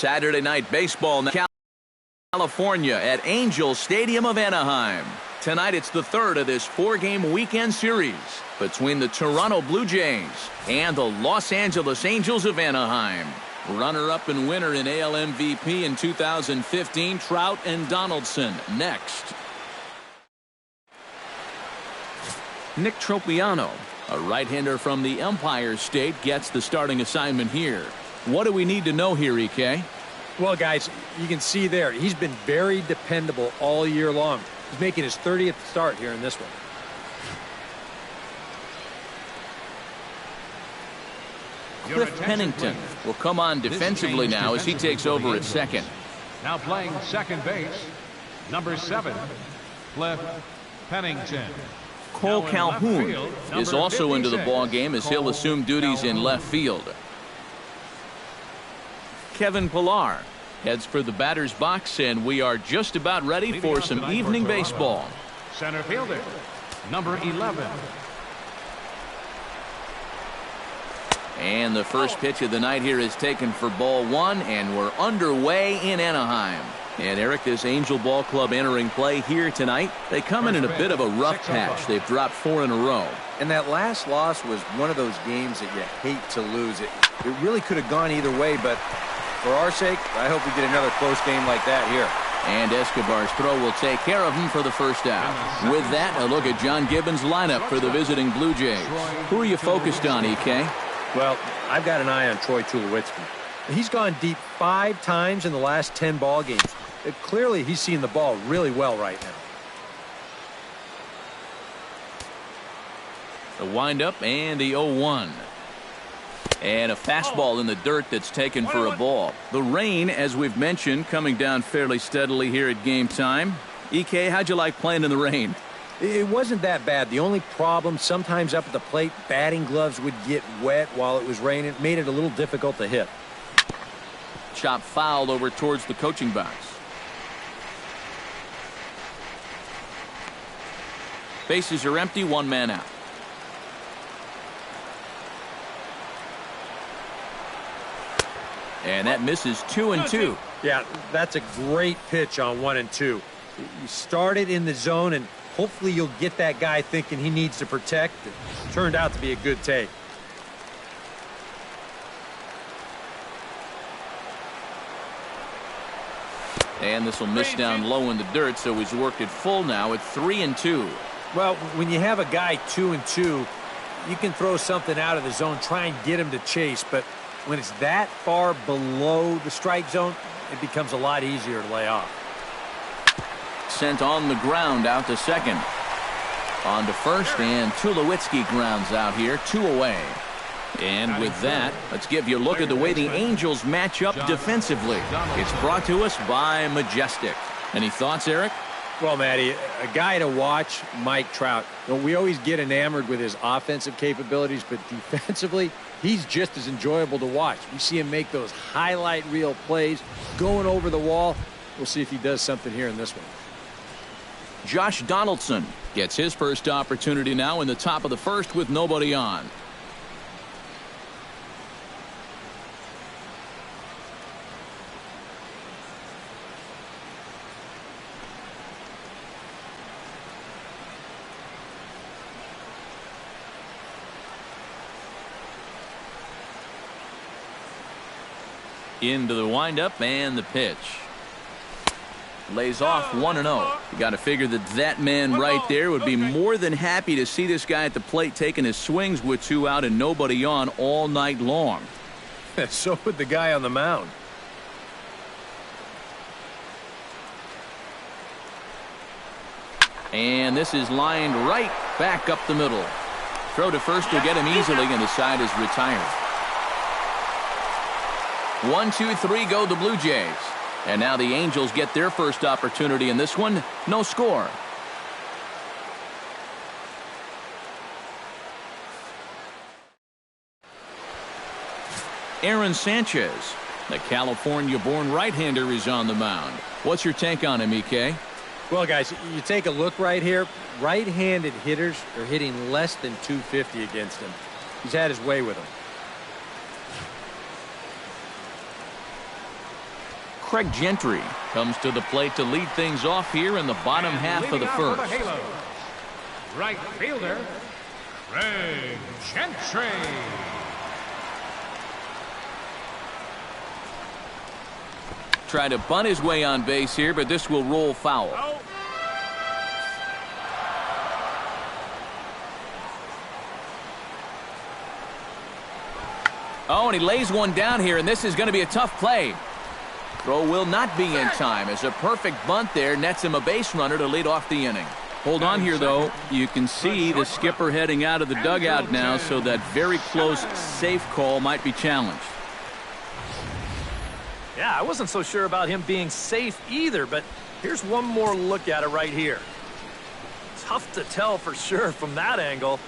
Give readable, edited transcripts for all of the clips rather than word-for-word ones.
Saturday Night Baseball now. California at Angel Stadium of Anaheim. Tonight it's the third of this four-game weekend series between the Toronto Blue Jays and the Los Angeles Angels of Anaheim. Runner-up and winner in AL MVP in 2015, Trout and Donaldson next. Nick Tropiano, a right-hander from the Empire State, gets the starting assignment here. What do we need to know here, EK? Well, guys, you can see there, he's been very dependable all year long. He's making his 30th start here in this one. Cliff Pennington will come on defensively now as he takes over at second. Now playing second base, number 7, Cliff Pennington. Cole Calhoun is also into the ball game as he'll assume duties in left field. Kevin Pillar heads for the batter's box, and we are just about ready for some evening baseball. Center fielder, number 11. And the first pitch of the night here is taken for ball one, and we're underway in Anaheim. And Eric, this Angel Ball Club entering play here tonight. They come in a bit of a rough patch. They've dropped 4 in a row. And that last loss was one of those games that you hate to lose. It really could have gone either way, but for our sake, I hope we get another close game like that here. And Escobar's throw will take care of him for the first out. With that, a look at John Gibbons' lineup for the visiting Blue Jays. Who are you focused on, EK? Well, I've got an eye on Troy Tulowitzki. He's gone deep 5 times in the last 10 ball games. Clearly, he's seeing the ball really well right now. The windup and the 0-1. And a fastball in the dirt that's taken for a ball. The rain, as we've mentioned, coming down fairly steadily here at game time. EK, how'd you like playing in the rain? It wasn't that bad. The only problem, sometimes up at the plate, batting gloves would get wet while it was raining. It made it a little difficult to hit. Chop fouled over towards the coaching box. Bases are empty, 1 man out. And that misses 2-2. Yeah, that's a great pitch on 1 and 2. You start it in the zone, and hopefully you'll get that guy thinking he needs to protect. It turned out to be a good take. And this will miss down low in the dirt, so he's worked it full now at 3-2. Well, when you have a guy 2-2, you can throw something out of the zone, try and get him to chase, but when it's that far below the strike zone, it becomes a lot easier to lay off. Sent on the ground out to second. On to first, and Tulowitzki grounds out here, 2 away. And with that, let's give you a look at the way the Angels match up defensively. It's brought to us by Majestic. Any thoughts, Eric? Well, Matty, a guy to watch, Mike Trout. You know, we always get enamored with his offensive capabilities, but defensively, he's just as enjoyable to watch. We see him make those highlight reel plays, going over the wall. We'll see if he does something here in this one. Josh Donaldson gets his first opportunity now in the top of the first with nobody on. Into the windup and the pitch. Lays off 1-0. You got to figure that man right there would be more than happy to see this guy at the plate taking his swings with 2 out and nobody on all night long. So would the guy on the mound. And this is lined right back up the middle. Throw to first will get him easily, and the side is retired. 1-2-3 go the Blue Jays. And now the Angels get their first opportunity in this one. No score. Aaron Sanchez, the California-born right-hander, is on the mound. What's your take on him, EK? Well, guys, you take a look right here. Right-handed hitters are hitting less than 250 against him. He's had his way with them. Craig Gentry comes to the plate to lead things off here in the bottom half of the first. Right fielder, Craig Gentry. Try to bunt his way on base here, but this will roll foul. Oh, and he lays one down here, and this is going to be a tough play. Throw will not be in time as a perfect bunt there nets him a base runner to lead off the inning. Hold on here, though. You can see the skipper heading out of the dugout now, so that very close safe call might be challenged. Yeah, I wasn't so sure about him being safe either, but here's one more look at it right here. Tough to tell for sure from that angle.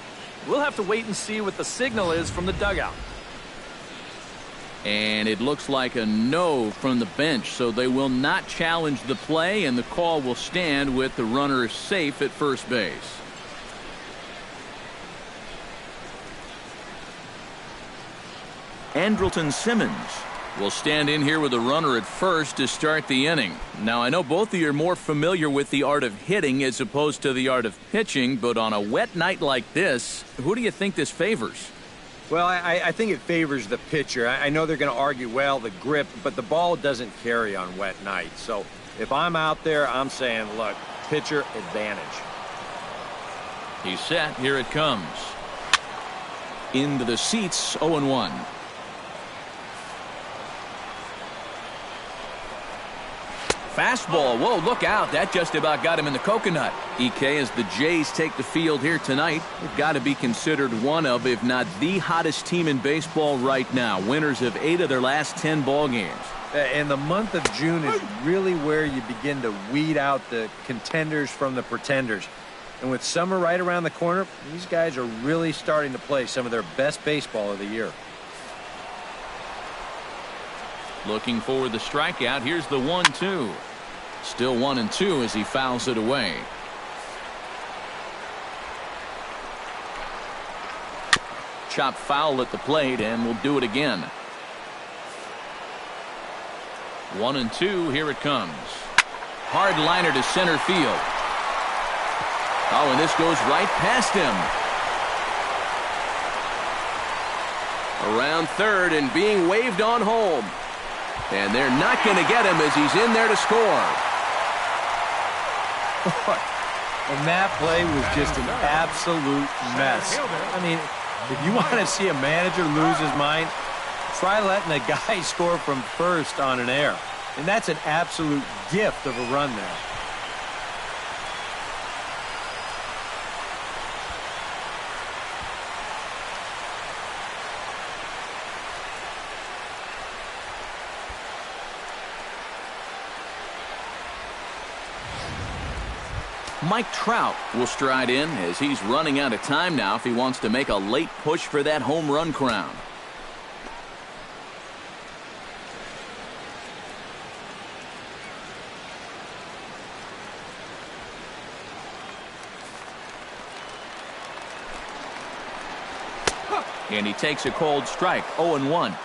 We'll have to wait and see what the signal is from the dugout. And it looks like a no from the bench, so they will not challenge the play, and the call will stand with the runner safe at first base. Andrelton Simmons will stand in here with a runner at first to start the inning. Now, I know both of you are more familiar with the art of hitting as opposed to the art of pitching, but on a wet night like this, who do you think this favors? Well, I think it favors the pitcher. I know they're going to argue, well, the grip, but the ball doesn't carry on wet nights. So if I'm out there, I'm saying, look, pitcher advantage. He's set. Here it comes. Into the seats, 0-1. Fastball. Whoa, look out. That just about got him in the coconut. EK, as the Jays take the field here tonight, they've got to be considered one of, if not the hottest team in baseball right now. Winners of 8 of their last 10 ball games. And the month of June is really where you begin to weed out the contenders from the pretenders. And with summer right around the corner, these guys are really starting to play some of their best baseball of the year. Looking for the strikeout. Here's the 1-2. Still 1-2 as he fouls it away. Chop foul at the plate, and we'll do it again. 1-2. Here it comes. Hard liner to center field. Oh, and this goes right past him. Around third and being waved on home. And they're not going to get him as he's in there to score. And that play was just an absolute mess. I mean, if you want to see a manager lose his mind, try letting a guy score from first on an error. And that's an absolute gift of a run there. Mike Trout will stride in as he's running out of time now if he wants to make a late push for that home run crown. And he takes a cold strike. 0-1.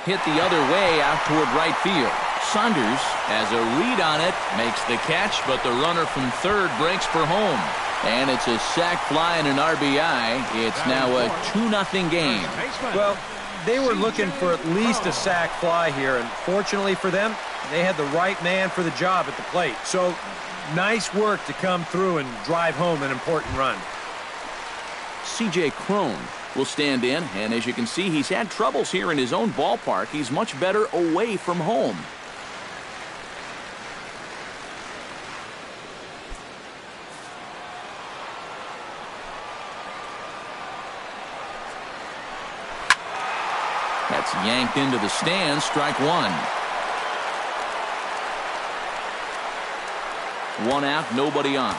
Hit the other way out toward right field. Saunders has a read on it, makes the catch, but the runner from third breaks for home. And it's a sac fly and an RBI. It's now a 2-0 game. Well, they were looking for at least a sac fly here, and fortunately for them, they had the right man for the job at the plate. So, nice work to come through and drive home an important run. C.J. Cron will stand in, and as you can see, he's had troubles here in his own ballpark. He's much better away from home. That's yanked into the stands. Strike one. 1 out, nobody on.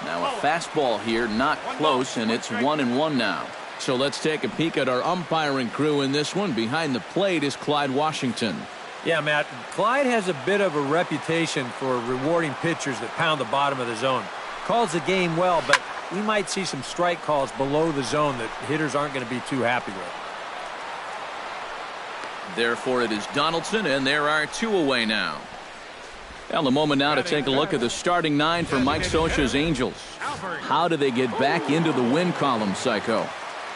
Now a fastball here, not close, and it's 1-1 now. So let's take a peek at our umpiring crew in this one. Behind the plate is Clyde Washington. Yeah, Matt, Clyde has a bit of a reputation for rewarding pitchers that pound the bottom of the zone. Calls the game well, but we might see some strike calls below the zone that hitters aren't going to be too happy with. Therefore, it is Donaldson, and there are 2 away now. Well, a moment now to take a look at the starting 9 for Mike Scioscia's Angels. How do they get back into the win column, Psycho?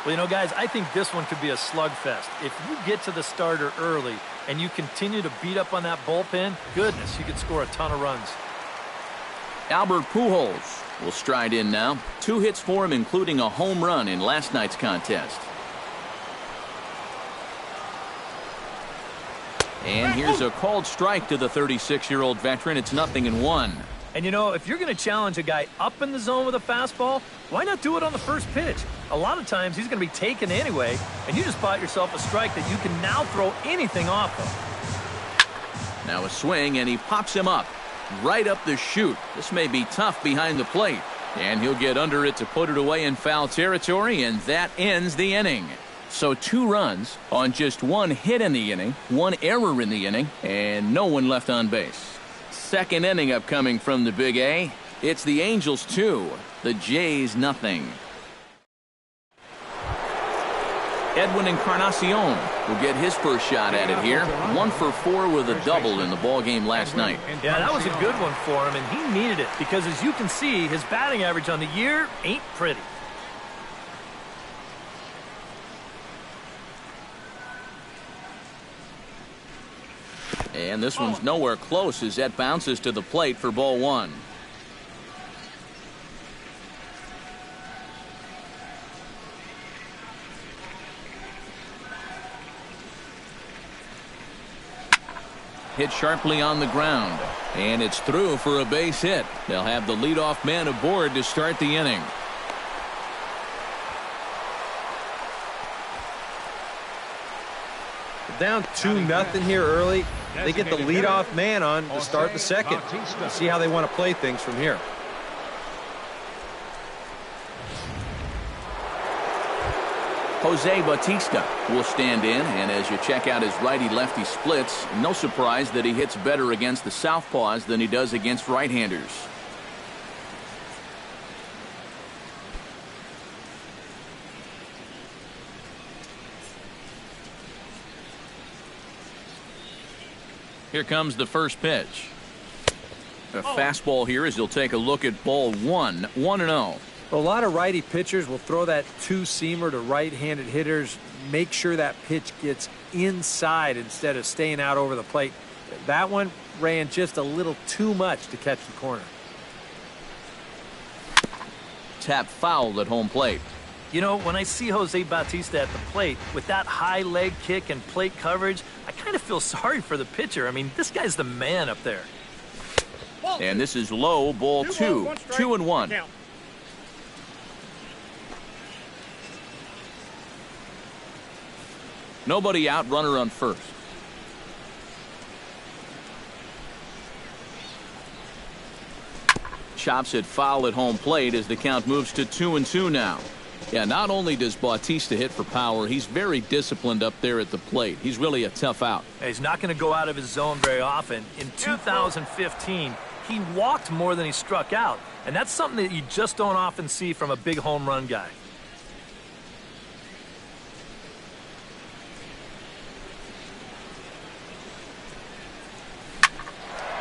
Well, you know, guys, I think this one could be a slugfest. If you get to the starter early and you continue to beat up on that bullpen, goodness, you could score a ton of runs. Albert Pujols will stride in now. 2 hits for him, including a home run in last night's contest. And here's a called strike to the 36-year-old veteran. It's 0-1. And, you know, if you're going to challenge a guy up in the zone with a fastball, why not do it on the first pitch? A lot of times he's going to be taken anyway, and you just bought yourself a strike that you can now throw anything off of. Now a swing, and he pops him up. Right up the chute. This may be tough behind the plate. And he'll get under it to put it away in foul territory, and that ends the inning. So 2 runs on just 1 hit in the inning, 1 error in the inning, and no one left on base. Second inning upcoming from the Big A. It's the Angels 2, the Jays 0. Edwin Encarnacion will get his first shot at it here. 1 for 4 with a double in the ballgame last night. Yeah, that was a good one for him, and he needed it because, as you can see, his batting average on the year ain't pretty. And this one's nowhere close as that bounces to the plate for ball 1. Hit sharply on the ground, and it's through for a base hit. They'll have the leadoff man aboard to start the inning. Down 2-0 here early. They get the leadoff man on to start the second. We'll see how they want to play things from here. Jose Bautista will stand in, and as you check out his righty-lefty splits, no surprise that he hits better against the southpaws than he does against right-handers. Here comes the first pitch. A fastball here as he'll take a look at ball 1, 1-0. A lot of righty pitchers will throw that 2-seamer to right-handed hitters. Make sure that pitch gets inside instead of staying out over the plate. That one ran just a little too much to catch the corner. Tap foul at home plate. You know, when I see Jose Bautista at the plate with that high leg kick and plate coverage, I kind of feel sorry for the pitcher. I mean, this guy's the man up there. And this is low, ball 2, 2-1. Nobody out, runner on first. Chops it foul at home plate as the count moves to 2-2 now. Yeah, not only does Bautista hit for power, he's very disciplined up there at the plate. He's really a tough out. He's not going to go out of his zone very often. In 2015, he walked more than he struck out, and that's something that you just don't often see from a big home run guy.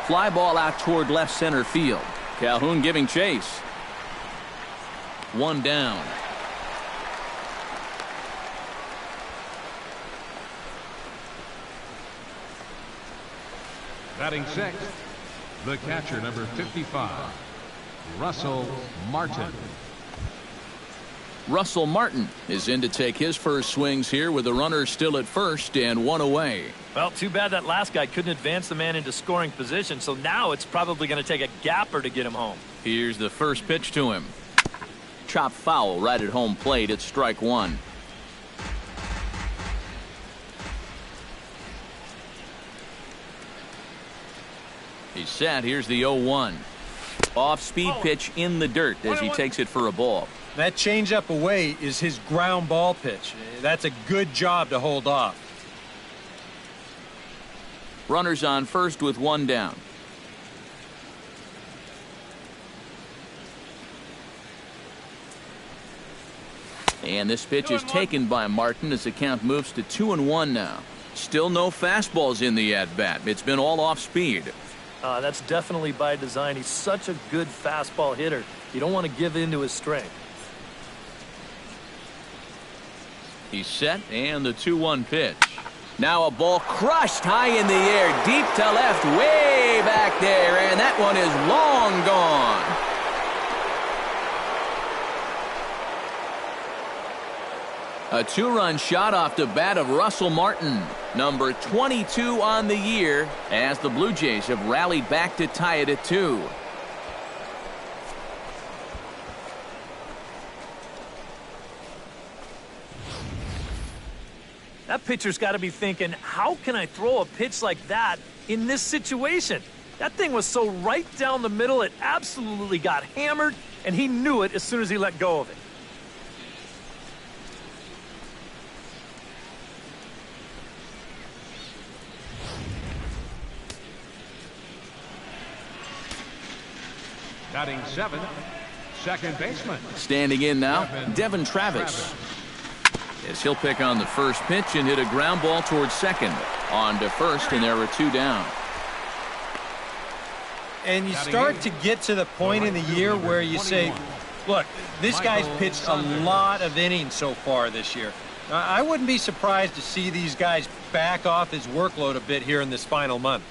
Fly ball out toward left center field. Calhoun giving chase. 1 down. Batting sixth, the catcher, number 55, Russell Martin. Russell Martin is in to take his first swings here with the runner still at first and 1 away. Well, too bad that last guy couldn't advance the man into scoring position, so now it's probably going to take a gapper to get him home. Here's the first pitch to him. Chop foul right at home plate. It's strike 1. He's set. Here's the 0-1. Off-speed pitch in the dirt as he takes it for a ball. That changeup away is his ground ball pitch. That's a good job to hold off. Runners on first with one down. And this pitch is taken by Martin as the count moves to 2-1 now. Still no fastballs in the at-bat. It's been all off speed. That's definitely by design. He's such a good fastball hitter. You don't want to give in to his strength. He's set, and the 2-1 pitch. Now a ball crushed high in the air, deep to left, way back there, and that one is long gone. A two-run shot off the bat of Russell Martin, number 22 on the year, as the Blue Jays have rallied back to tie it at 2. That pitcher's got to be thinking, how can I throw a pitch like that in this situation? That thing was so right down the middle, it absolutely got hammered, and he knew it as soon as he let go of it. Batting 7, second baseman. Standing in now, Devin Travis. As he'll pick on the first pitch and hit a ground ball towards second. On to first, and there are 2 down. And you start to get to the point in the year where you say, look, this guy's pitched a lot of innings so far this year. I wouldn't be surprised to see these guys back off his workload a bit here in this final month.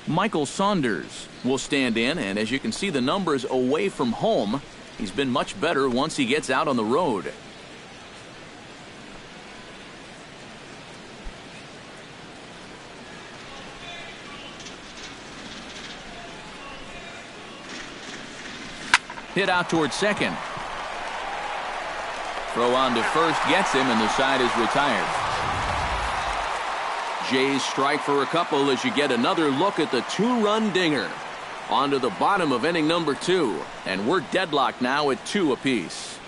Michael Saunders will stand in, and as you can see the numbers away from home, he's been much better once he gets out on the road. Hit out towards second. Throw on to first gets him, and the side is retired. Jays strike for a couple as you get another look at the 2-run dinger. On to the bottom of inning number 2, and we're deadlocked now at 2 apiece.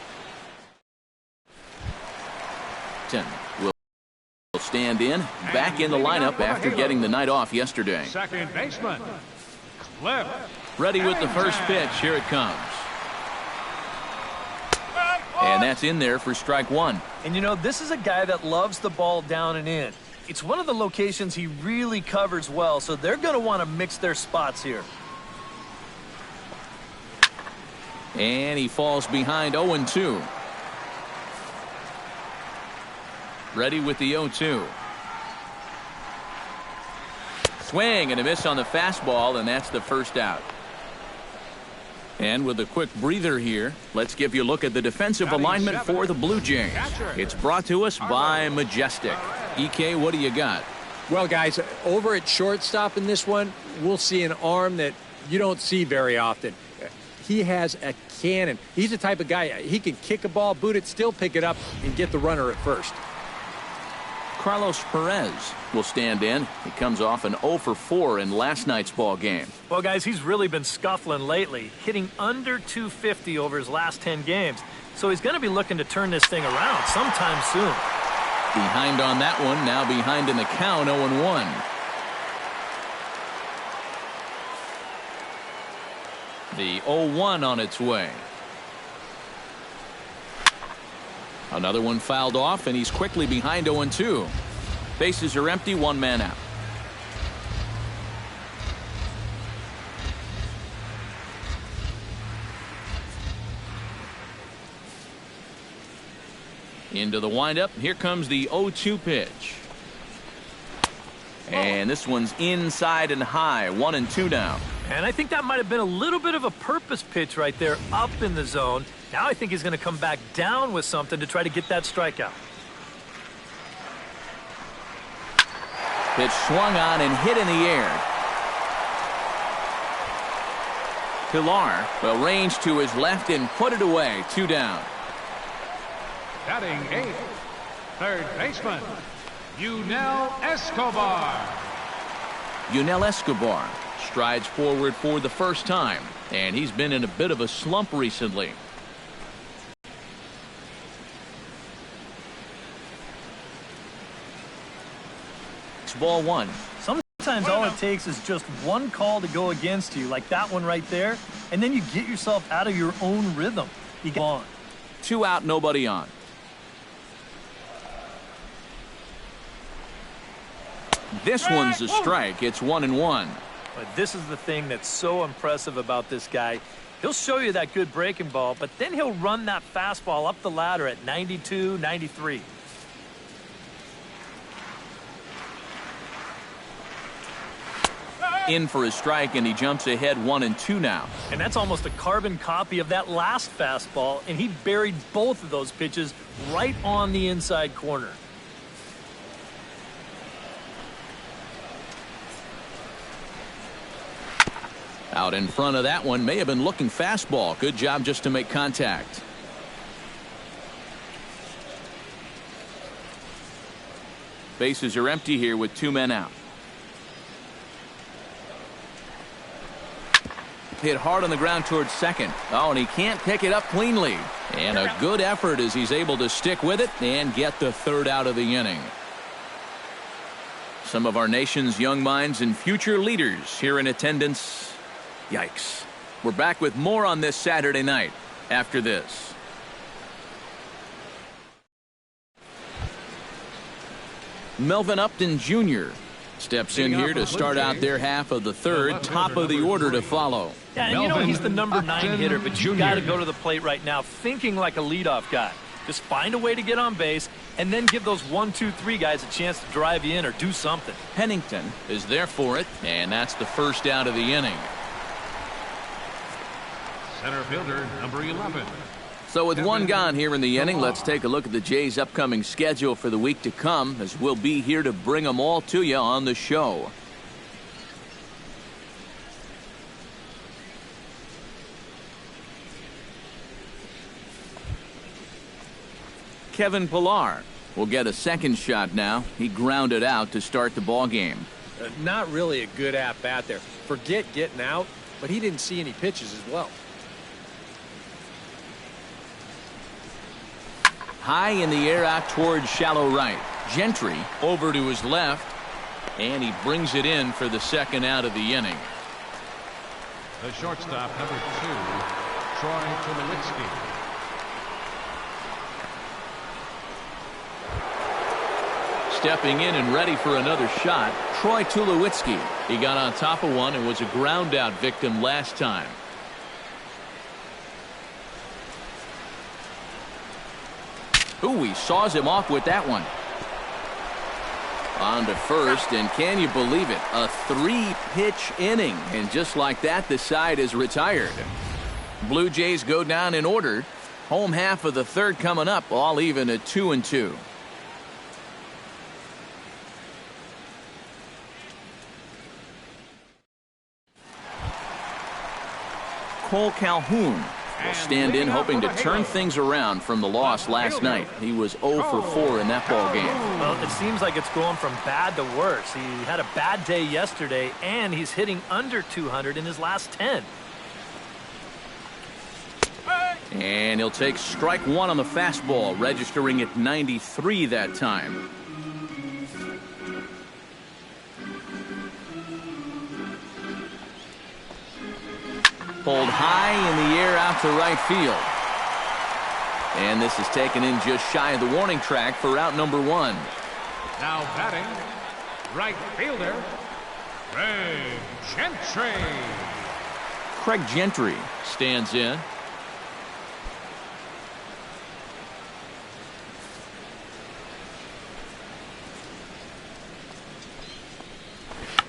Will stand in, back in the lineup after getting the night off yesterday. Second baseman, Cliff. Ready with the first pitch. Here it comes. And that's in there for strike 1. And you know, this is a guy that loves the ball down and in. It's one of the locations he really covers well, so they're going to want to mix their spots here. And he falls behind 0-2. Ready with the 0-2. Swing and a miss on the fastball, and that's the first out. And with a quick breather here, let's give you a look at the defensive alignment for the Blue Jays. It's brought to us by Majestic. EK, what do you got? Well, guys, over at shortstop in this one, we'll see an arm that you don't see very often. He has a cannon. He's the type of guy, he can kick a ball, boot it, still pick it up, and get the runner at first. Carlos Perez will stand in. He comes off an 0-for-4 in last night's ball game. Well, guys, he's really been scuffling lately, hitting under 250 over his last 10 games. So he's going to be looking to turn this thing around sometime soon. Behind on that one, now behind in the count, 0-1. The 0-1 on its way. Another one fouled off, and he's quickly behind 0-2. Bases are empty, 1 man out. Into the windup. Here comes the 0-2 pitch. And this one's inside and high, 1-2 now. And I think that might have been a little bit of a purpose pitch right there up in the zone. Now I think he's going to come back down with something to try to get that strikeout. Pitch swung on and hit in the air. Pilar will range to his left and put it away. 2 down. Batting 8, third baseman, Yunel Escobar. Yunel Escobar strides forward for the first time, and he's been in a bit of a slump recently. It's ball one. Sometimes all it takes is just one call to go against you, like that one right there, and then you get yourself out of your own rhythm. You get on. 2 out, nobody on. This one's a strike. It's 1-1. But this is the thing that's so impressive about this guy. He'll show you that good breaking ball, but then he'll run that fastball up the ladder at 92, 93. In for a strike, and he jumps ahead 1-2 now. And that's almost a carbon copy of that last fastball, and he buried both of those pitches right on the inside corner. Out in front of that one, may have been looking fastball. Good job just to make contact. Bases are empty here with 2 men out. Hit hard on the ground towards second. Oh, and he can't pick it up cleanly. And a good effort as he's able to stick with it and get the 3rd out of the inning. Some of our nation's young minds and future leaders here in attendance. Yikes. We're back with more on this Saturday night after this. Melvin Upton Jr. steps in here to start out their half of the 3rd. Top of the order to follow. Yeah, and you know he's the number 9 hitter, but you've got to go to the plate right now thinking like a leadoff guy. Just find a way to get on base and then give those 1, 2, 3 guys a chance to drive you in or do something. Pennington is there for it, and that's the 1st out of the inning. Center fielder, number 11. So with 1 gone here in the inning, let's take a look at the Jays' upcoming schedule for the week to come, as we'll be here to bring them all to you on the show. Kevin Pillar will get a second shot now. He grounded out to start the ball game. Not really a good at-bat there. Forget getting out, but he didn't see any pitches as well. High in the air out towards shallow right. Gentry over to his left, and he brings it in for the 2nd out of the inning. The shortstop, number 2, Troy Tulowitzki. Stepping in and ready for another shot, Troy Tulowitzki. He got on top of one and was a ground out victim last time. Ooh, he saws him off with that one. On to first, and can you believe it? A 3-pitch inning, and just like that, the side is retired. Blue Jays go down in order. Home half of the 3rd coming up, all even at 2-2. Cole Calhoun will stand in, hoping to turn things around from the loss last night. He was 0 for 4 in that ball game. Well, it seems like it's going from bad to worse. He had a bad day yesterday, and he's hitting under 200 in his last 10. And he'll take strike 1 on the fastball, registering at 93 that time. Pulled high in the air out to right field. And this is taken in just shy of the warning track for out number 1. Now batting, right fielder, Craig Gentry. Craig Gentry stands in.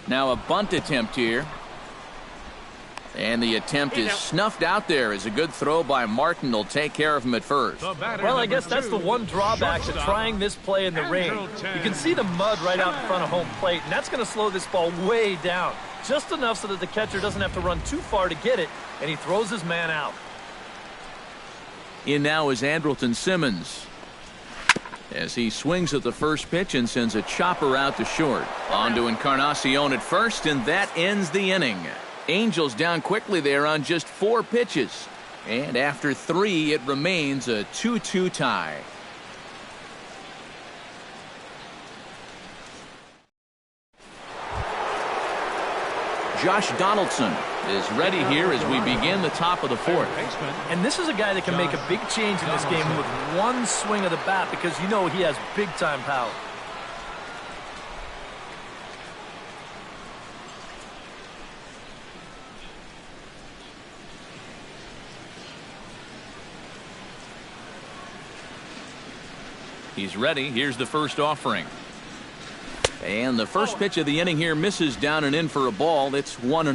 Now a bunt attempt here. And the attempt is snuffed out there as a good throw by Martin will take care of him at first. Well, I guess that's the one drawback to trying this play in the rain. You can see the mud right out in front of home plate, and that's going to slow this ball way down. Just enough so that the catcher doesn't have to run too far to get it, and he throws his man out. In now is Andrelton Simmons. as he swings at the first pitch and sends a chopper out to short. On to Encarnacion at first, and that ends the inning. Angels down quickly there on just 4 pitches. And after 3, it remains a 2-2 tie. Josh Donaldson is ready here as we begin the top of the 4th. And this is a guy that can make a big change in this game with one swing of the bat, because you know he has big-time power. He's ready. Here's the first offering. And the first pitch of the inning here misses down and in for a ball. It's 1-0.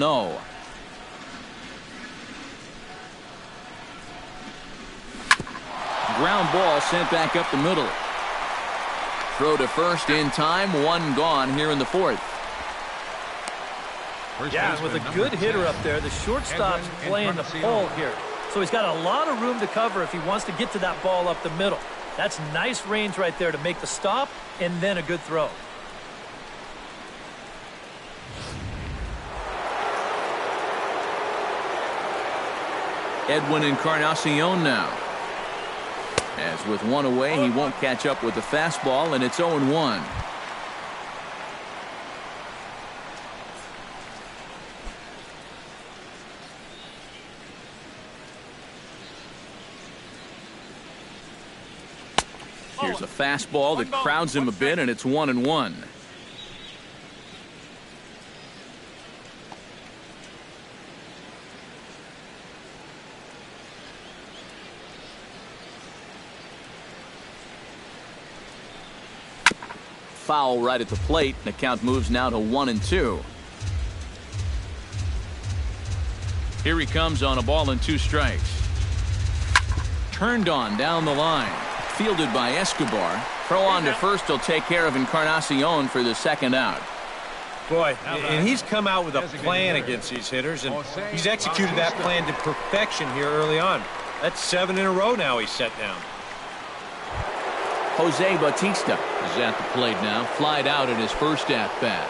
Ground ball sent back up the middle. Throw to first in time. 1 gone here in the 4th. Yeah, with a good hitter up there, the shortstop's playing the pole here. So he's got a lot of room to cover if he wants to get to that ball up the middle. That's nice range right there to make the stop and then a good throw. Edwin Encarnacion now. As with 1 away, he won't catch up with the fastball, and it's 0-1. Here's a fastball that crowds him a bit, and it's 1-1. Foul right at the plate. The count moves now to 1-2. Here he comes on a ball and 2 strikes. Turned on down the line. Fielded by Escobar. Throw on to first will take care of Encarnacion for the 2nd out. Boy, and he's come out with a plan against these hitters, and he's executed that plan to perfection here early on. That's 7 in a row now he's set down. Jose Bautista is at the plate now. Flied out at his first at-bat.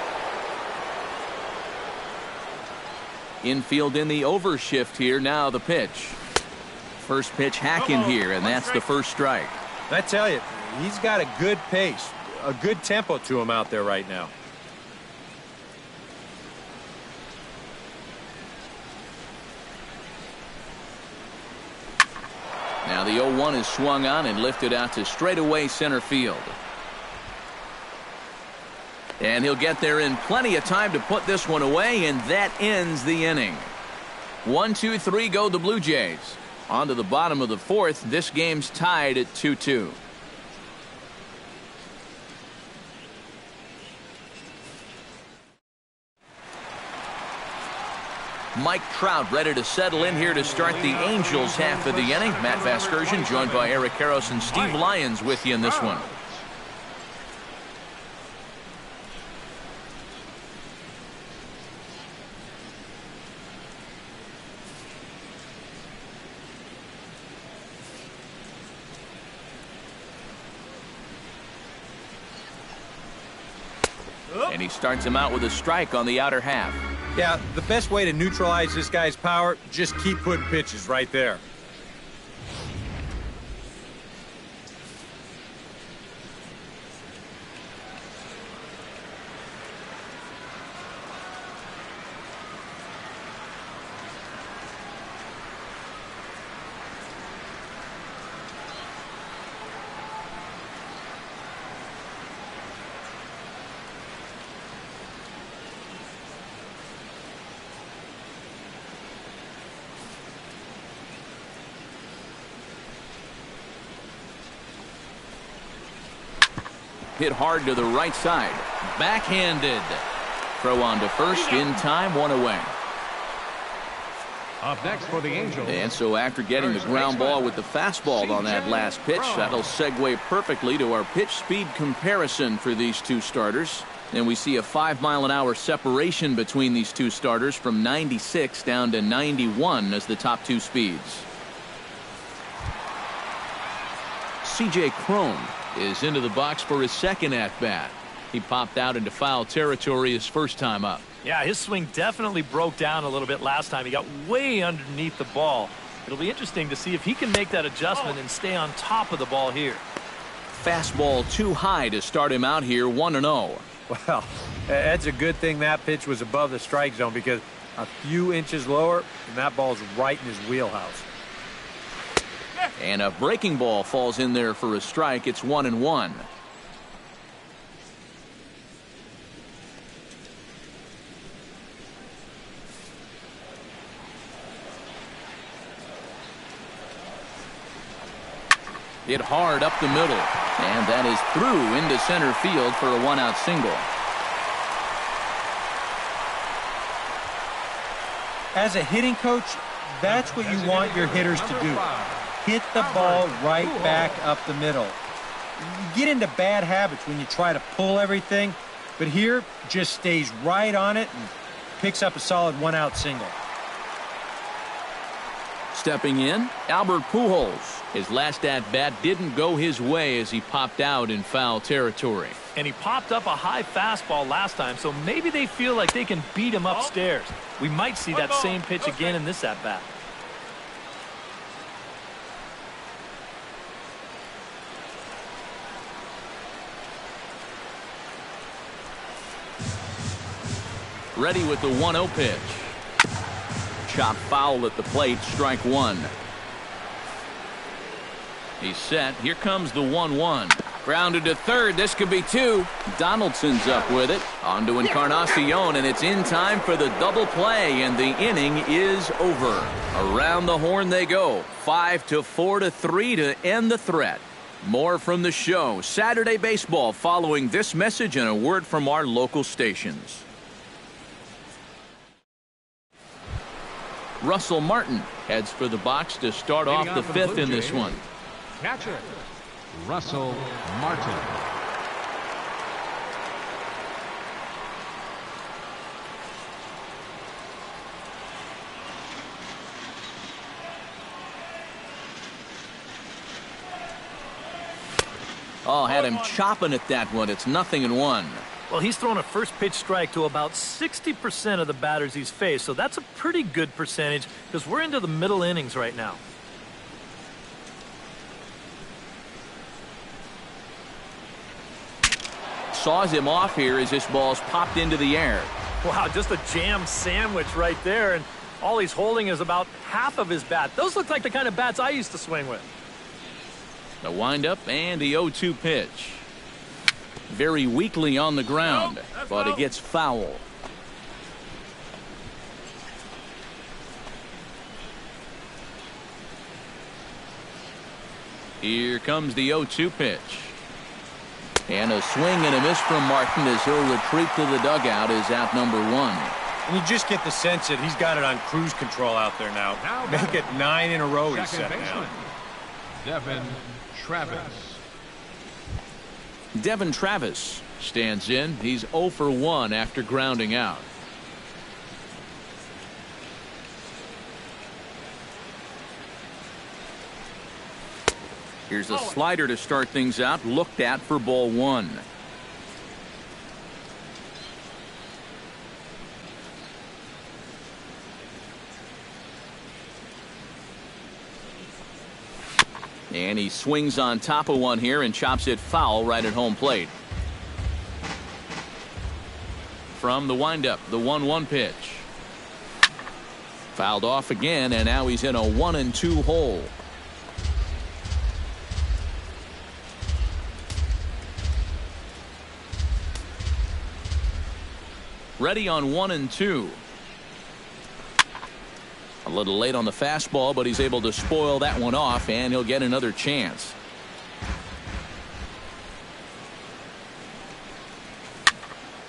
Infield in the overshift here. Now the pitch. First pitch hacking here, and that's the first strike. I tell you, he's got a good pace, a good tempo to him out there right now. Now the 0-1 is swung on and lifted out to straightaway center field. And he'll get there in plenty of time to put this one away, and that ends the inning. 1, 2, 3 go the Blue Jays. On to the bottom of the 4th. This game's tied at 2-2. Mike Trout ready to settle in here to start the Angels half of the inning. Matt Vasgersian joined by Eric Karros and Steve Lyons with you in this one. And he starts him out with a strike on the outer half. Yeah, the best way to neutralize this guy's power, just keep putting pitches right there. Hit hard to the right side. Backhanded. Throw on to first in time. 1 away. Up next for the Angels. And so after getting the ground ball with the fastball on that last pitch, that'll segue perfectly to our pitch speed comparison for these 2 starters. And we see a 5-mile-an-hour separation between these 2 starters from 96 down to 91 as the top 2 speeds. C.J. Cron is into the box for his second at-bat. He popped out into foul territory his first time up. Yeah, his swing definitely broke down a little bit last time. He got way underneath the ball. It'll be interesting to see if he can make that adjustment and stay on top of the ball here. Fastball too high to start him out here 1-0. Well, that's a good thing that pitch was above the strike zone, because a few inches lower and that ball's right in his wheelhouse. And a breaking ball falls in there for a strike. It's 1-1. Hit hard up the middle, and that is through into center field for a 1-out single. As a hitting coach, that's what you want your hitters to do. Hit the ball right back up the middle. You get into bad habits when you try to pull everything, but here just stays right on it and picks up a solid 1-out single. Stepping in, Albert Pujols. His last at-bat didn't go his way as he popped out in foul territory. And he popped up a high fastball last time, so maybe they feel like they can beat him upstairs. We might see that same pitch again in this at-bat. Ready with the 1-0 pitch. Chop foul at the plate, strike one. He's set. Here comes the 1-1. Grounded to third. This could be two. Donaldson's up with it. On to Encarnacion, and it's in time for the double play, and the inning is over. Around the horn they go. 5-4-3 to end the threat. More from the show. Saturday Baseball following this message and a word from our local stations. Russell Martin heads for the box to start off the fifth in this one. Catcher, Russell Martin. Oh, had him chopping at that one. It's 0-1. Well, he's thrown a first pitch strike to about 60% of the batters he's faced, so that's a pretty good percentage because we're into the middle innings right now. Saws him off here as this ball's popped into the air. Wow, just a jam sandwich right there, and all he's holding is about half of his bat. Those look like the kind of bats I used to swing with. The windup and the 0-2 pitch. Very weakly on the ground, but it gets foul. Here comes the 0-2 pitch. And a swing and a miss from Martin as he'll retreat to the dugout as out number one. And you just get the sense that he's got it on cruise control out there now. Make it 9 in a row he's set now. Devin Travis. Devin Travis stands in. He's 0 for 1 after grounding out. Here's a slider to start things out, looked at for ball one. And he swings on top of one here and chops it foul right at home plate. From the windup, the 1-1 pitch. Fouled off again, and now he's in a 1-2 hole. Ready on 1-2. A little late on the fastball, but he's able to spoil that one off, and he'll get another chance.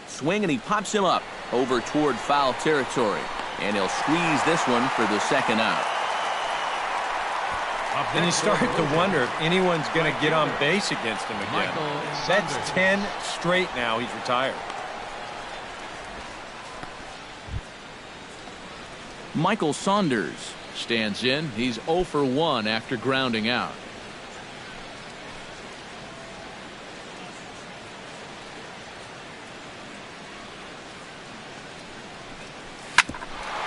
Swing, and he pops him up over toward foul territory, and he'll squeeze this one for the second out. And you start to wonder if anyone's going to get on base against him again. That's 10 straight now. He's retired. Michael Saunders stands in. He's 0 for 1 after grounding out.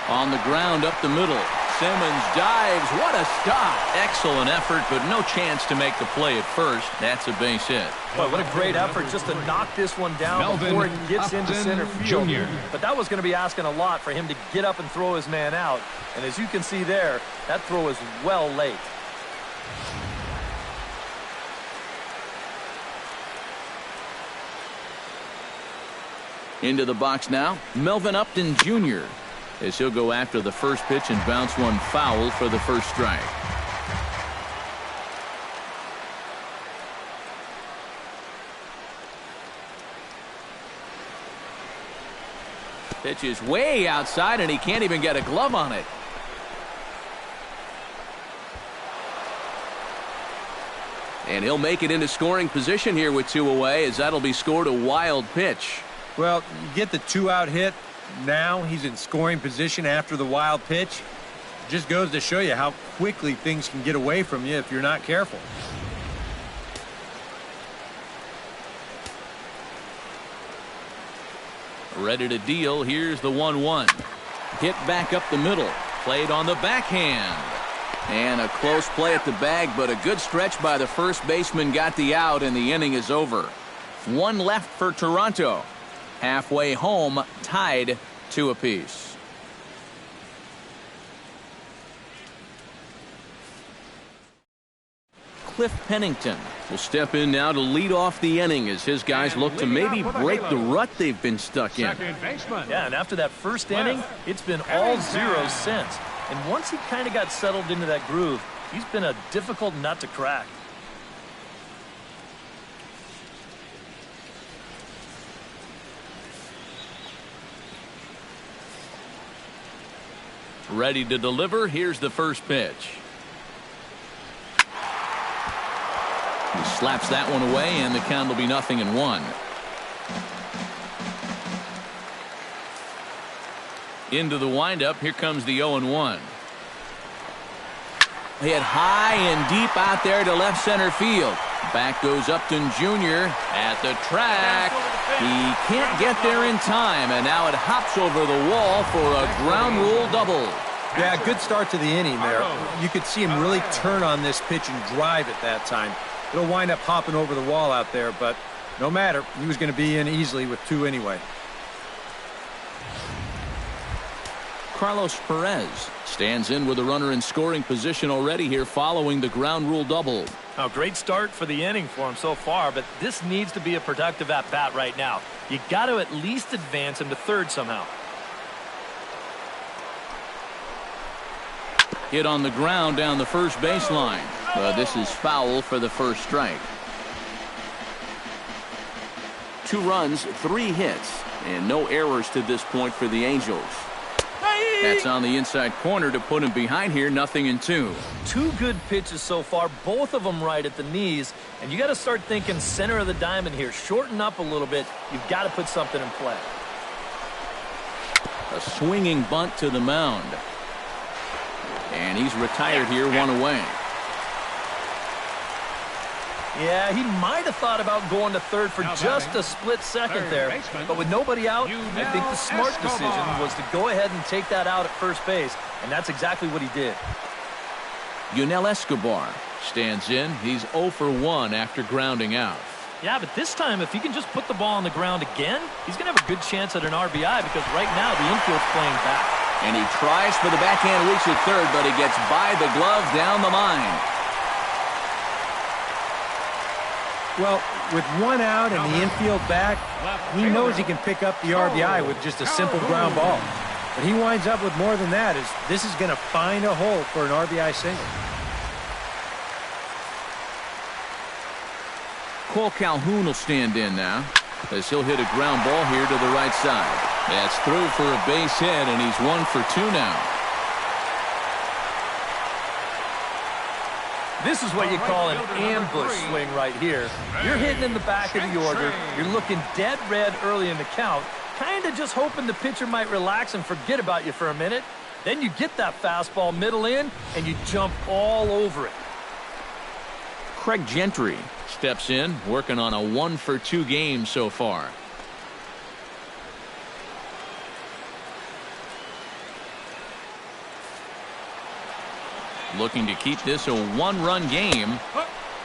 On the ground up the middle. Simmons dives. What a stop. Excellent effort, but no chance to make the play at first. That's a base hit. Boy, what a great effort just to knock this one down Melvin before it gets into center field. Jr. But that was going to be asking a lot for him to get up and throw his man out. And as you can see there, that throw is well late. Into the box now, Melvin Upton Jr. as he'll go after the first pitch and bounce one foul for the first strike. Pitch is way outside and he can't even get a glove on it. And he'll make it into scoring position here with 2 away, as that'll be scored a wild pitch. Well, you get the 2-out hit. Now he's in scoring position after the wild pitch. Just goes to show you how quickly things can get away from you if you're not careful. Ready to deal. Here's the 1-1. Hit back up the middle. Played on the backhand. And a close play at the bag, but a good stretch by the first baseman got the out, and the inning is over. 1 left for Toronto. Halfway home, tied 2 apiece. Cliff Pennington will step in now to lead off the inning as his guys look to maybe break the rut they've been stuck in. Yeah, and after that first inning, it's been all zeros since. And once he kind of got settled into that groove, he's been a difficult nut to crack. Ready to deliver. Here's the first pitch. He slaps that one away, and the count will be 0-1. Into the windup. Here comes the 0-1. Hit high and deep out there to left center field. Back goes Upton Jr. at the track. He can't get there in time, and now it hops over the wall for a ground rule double. Yeah, good start to the inning there. You could see him really turn on this pitch and drive it that time. It'll wind up hopping over the wall out there, but no matter. He was going to be in easily with 2 anyway. Carlos Perez stands in with a runner in scoring position already here following the ground rule double. Now, great start for the inning for him so far, but this needs to be a productive at-bat right now. You got to at least advance him to third somehow. Hit on the ground down the first baseline. This is foul for the first strike. 2 runs, 3 hits, and no errors to this point for the Angels. That's on the inside corner to put him behind here. 0-2. 2 good pitches so far, both of them right at the knees, and you got to start thinking center of the diamond here. Shorten up a little bit. You've got to put something in play. A swinging bunt to the mound. And he's retired here, 1 away. Yeah, he might have thought about going to third for just a split second there. But with nobody out, I think the smart decision was to go ahead and take that out at first base. And that's exactly what he did. Yunel Escobar stands in. He's 0 for 1 after grounding out. Yeah, but this time, if he can just put the ball on the ground again, he's going to have a good chance at an RBI because right now the infield's playing back. And he tries for the backhand reach at third, but he gets by the glove down the line. Well, with 1 out and the infield back, he knows he can pick up the RBI with just a simple ground ball. But he winds up with more than that, as this is going to find a hole for an RBI single. Cole Calhoun will stand in now, as he'll hit a ground ball here to the right side. That's through for a base hit, and he's 1 for 2 now. This is what you call an ambush swing right here. You're hitting in the back of the order. You're looking dead red early in the count, kind of just hoping the pitcher might relax and forget about you for a minute. Then you get that fastball middle in, and you jump all over it. Craig Gentry steps in, working on a 1 for 2 game so far. Looking to keep this a one-run game.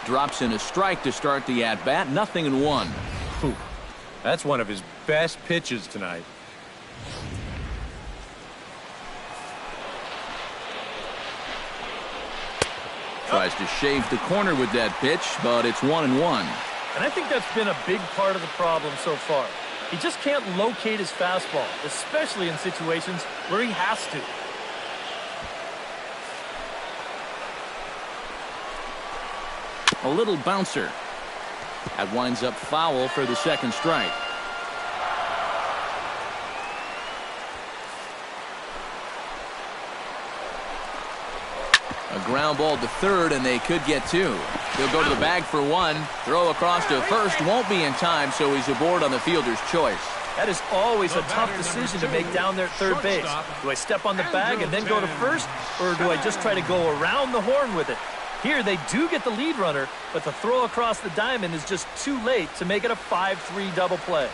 Drops in a strike to start the at-bat. 0-1. Whew. That's one of his best pitches tonight. Tries to shave the corner with that pitch, but it's 1-1. And I think that's been a big part of the problem so far. He just can't locate his fastball, especially in situations where he has to. A little bouncer. That winds up foul for the second strike. A ground ball to third, and they could get two. He'll go to the bag for one. Throw across to first. Won't be in time, so he's aboard on the fielder's choice. That is always a tough decision to make down there at third base. Do I step on the bag and then go to first, or do I just try to go around the horn with it? Here, they do get the lead runner, but the throw across the diamond is just too late to make it a 5-3 double play.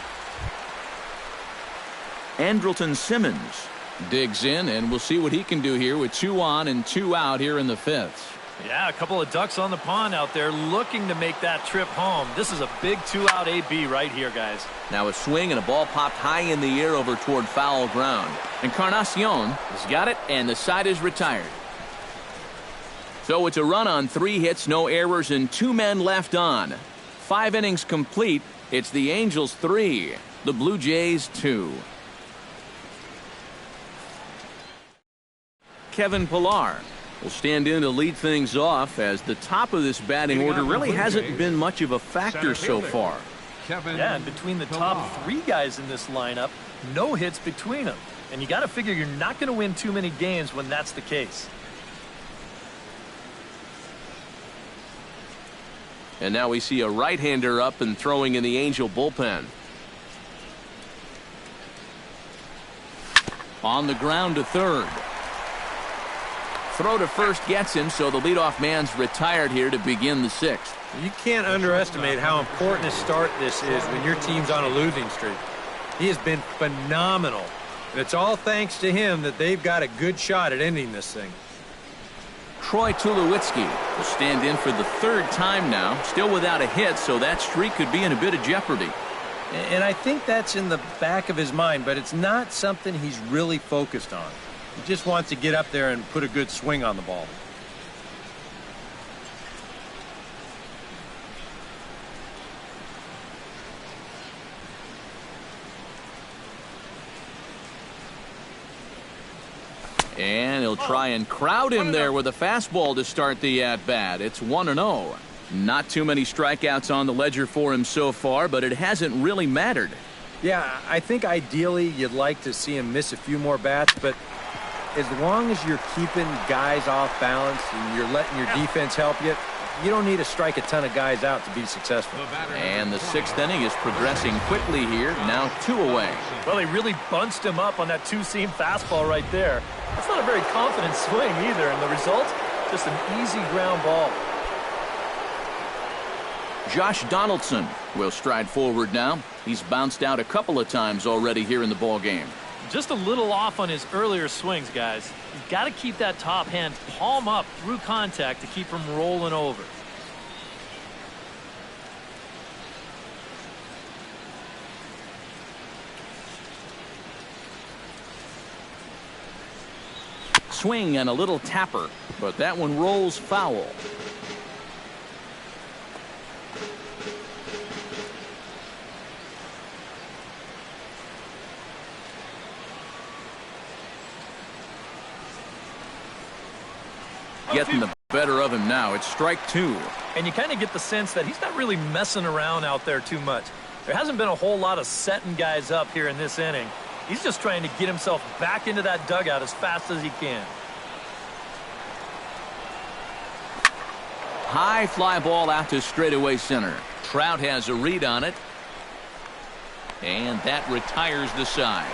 Andrelton Simmons digs in, and we'll see what he can do here with 2 on and 2 out here in the 5th. Yeah, a couple of ducks on the pond out there looking to make that trip home. This is a big 2-out AB right here, guys. Now a swing and a ball popped high in the air over toward foul ground. Encarnacion has got it, and the side is retired. So it's a run on 3 hits, no errors, and 2 men left on. 5 innings complete. It's the Angels 3, the Blue Jays 2. Kevin Pillar will stand in to lead things off, as the top of this batting order really hasn't been much of a factor so far. Yeah, and between the top 3 guys in this lineup, no hits between them. And you got to figure you're not going to win too many games when that's the case. And now we see a right-hander up and throwing in the Angel bullpen. On the ground to third. Throw to first gets him, so the leadoff man's retired here to begin the 6th. You can't underestimate how important a start this is when your team's on a losing streak. He has been phenomenal. And it's all thanks to him that they've got a good shot at ending this thing. Troy Tulowitzki will stand in for the 3rd time now, still without a hit, so that streak could be in a bit of jeopardy. And I think that's in the back of his mind, but it's not something he's really focused on. He just wants to get up there and put a good swing on the ball. And he'll try and crowd him there with a fastball to start the at-bat. It's 1-0. Not too many strikeouts on the ledger for him so far, but it hasn't really mattered. Yeah, I think ideally you'd like to see him miss a few more bats, but as long as you're keeping guys off balance and you're letting your defense help you, you don't need to strike a ton of guys out to be successful. And the 6th inning is progressing quickly here. Now 2 away. Well, they really bunched him up on that 2-seam fastball right there. That's not a very confident swing either, and the result, just an easy ground ball. Josh Donaldson will stride forward now. He's bounced out a couple of times already here in the ballgame. Just a little off on his earlier swings, guys. You've got to keep that top hand palm up through contact to keep from rolling over. Swing and a little tapper, but that one rolls foul. Getting the better of him now. It's strike 2. And you kind of get the sense that he's not really messing around out there too much. There hasn't been a whole lot of setting guys up here in this inning. He's just trying to get himself back into that dugout as fast as he can. High fly ball out to straightaway center. Trout has a read on it. And that retires the side.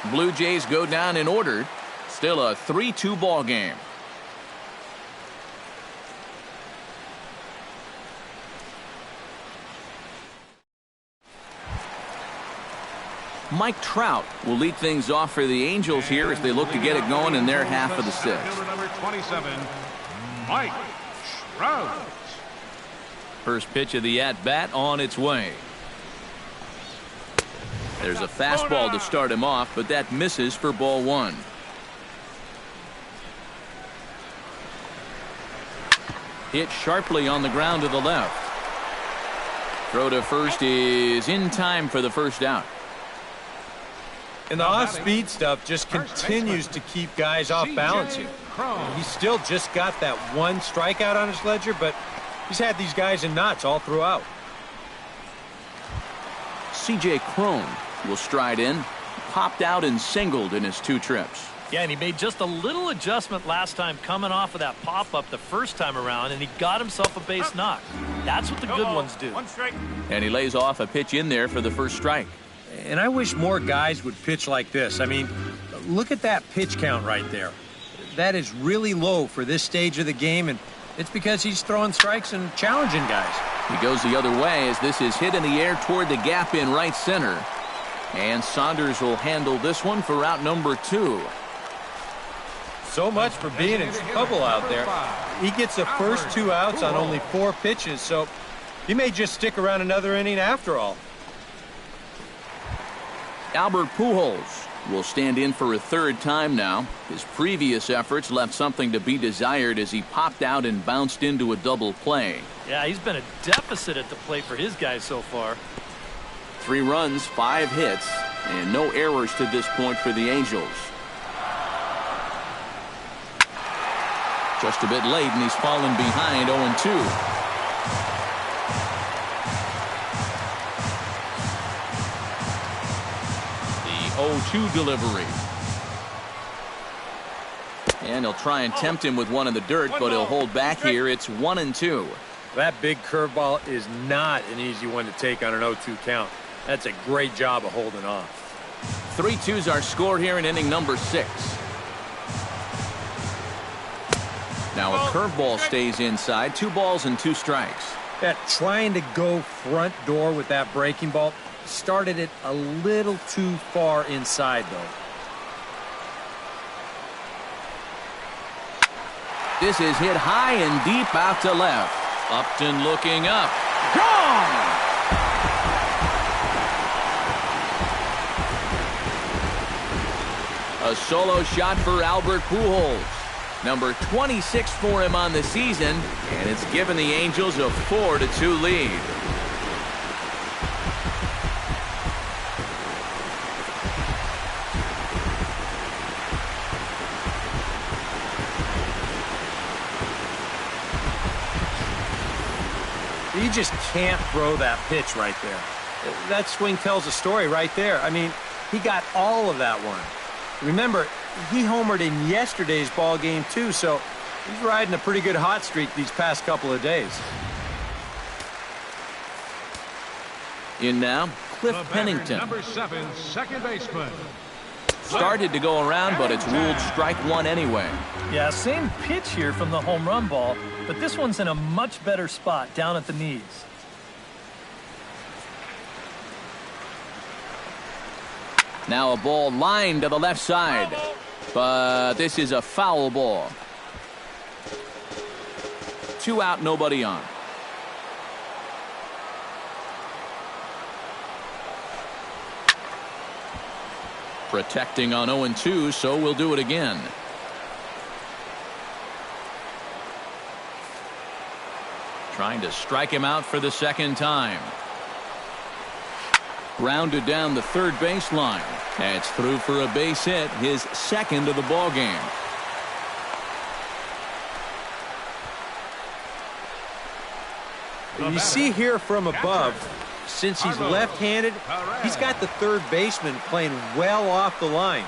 Blue Jays go down in order. Still a 3-2 ball game. Mike Trout will lead things off for the Angels here as they look to get it going in their half of the 6th. Number 27, Mike Trout. First pitch of the at-bat on its way. There's a fastball to start him off, but that misses for ball one. Hit sharply on the ground to the left. Throw to first is in time for the first out. And the off-speed stuff just continues to keep guys off balance here. He's still just got that one strikeout on his ledger, but he's had these guys in knots all throughout. C.J. Cron will stride in. Popped out and singled in his 2 trips. Yeah, and he made just a little adjustment last time coming off of that pop-up the first time around, and he got himself a base knock. That's what the good ones do. And he lays off a pitch in there for the first strike. And I wish more guys would pitch like this. I mean, look at that pitch count right there. That is really low for this stage of the game, and it's because he's throwing strikes and challenging guys. He goes the other way as this is hit in the air toward the gap in right center. And Saunders will handle this one for out number 2. So much for being in trouble out there. He gets the first 2 outs on only 4 pitches, so he may just stick around another inning after all. Albert Pujols will stand in for a 3rd time now. His previous efforts left something to be desired as he popped out and bounced into a double play. Yeah, he's been a deficit at the plate for his guys so far. 3 runs, 5 hits, and no errors to this point for the Angels. Just a bit late, and he's fallen behind 0-2. The 0-2 delivery. And he'll try and tempt him with one in the dirt, but he'll hold back here. It's 1-2. That big curveball is not an easy one to take on an 0-2 count. That's a great job of holding off. 3-2's our score here in inning number 6. Now a curveball stays inside. 2 balls and 2 strikes. That trying to go front door with that breaking ball started it a little too far inside, though. This is hit high and deep out to left. Upton looking up. Gone! A solo shot for Albert Pujols. Number 26 for him on the season, and it's given the Angels a 4-2 lead. You just can't throw that pitch right there. That swing tells a story right there. I mean, he got all of that one. Remember, he homered in yesterday's ball game too, so he's riding a pretty good hot streak these past couple of days. In now, Cliff Pennington. Number 7, second baseman. Started to go around, but it's ruled strike 1 anyway. Yeah, same pitch here from the home run ball, but this one's in a much better spot down at the knees. Now a ball lined to the left side, but this is a foul ball. 2 out, nobody on. Protecting on 0-2, so we'll do it again. Trying to strike him out for the 2nd time. Grounded down the third baseline. That's through for a base hit, his 2nd of the ball game. You see here from above, since he's left-handed, he's got the third baseman playing well off the line.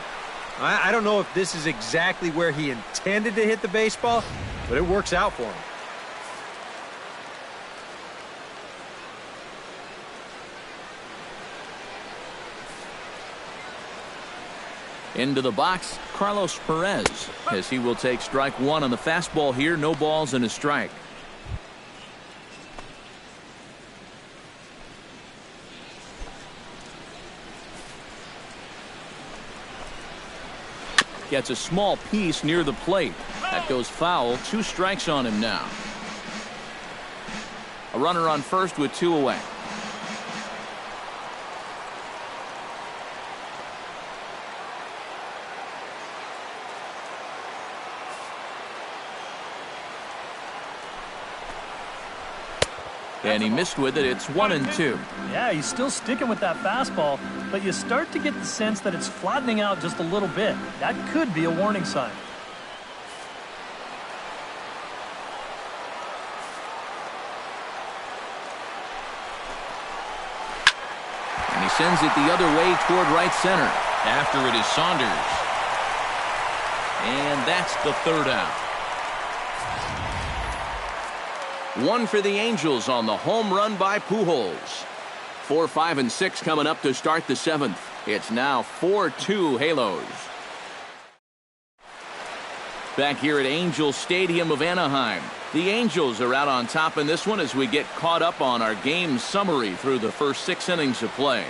I don't know if this is exactly where he intended to hit the baseball, but it works out for him. Into the box, Carlos Perez, as he will take strike 1 on the fastball here. No balls and a strike. Gets a small piece near the plate. That goes foul. 2 strikes on him now. A runner on first with 2 away. And he missed with it. It's 1-2. Yeah, he's still sticking with that fastball, but you start to get the sense that it's flattening out just a little bit. That could be a warning sign. And he sends it the other way toward right center. After it is Saunders. And that's the 3rd out. 1 for the Angels on the home run by Pujols. 4, 5, and 6 coming up to start the 7th. It's now 4-2 Halos. Back here at Angel Stadium of Anaheim. The Angels are out on top in this one as we get caught up on our game summary through the first 6 innings of play.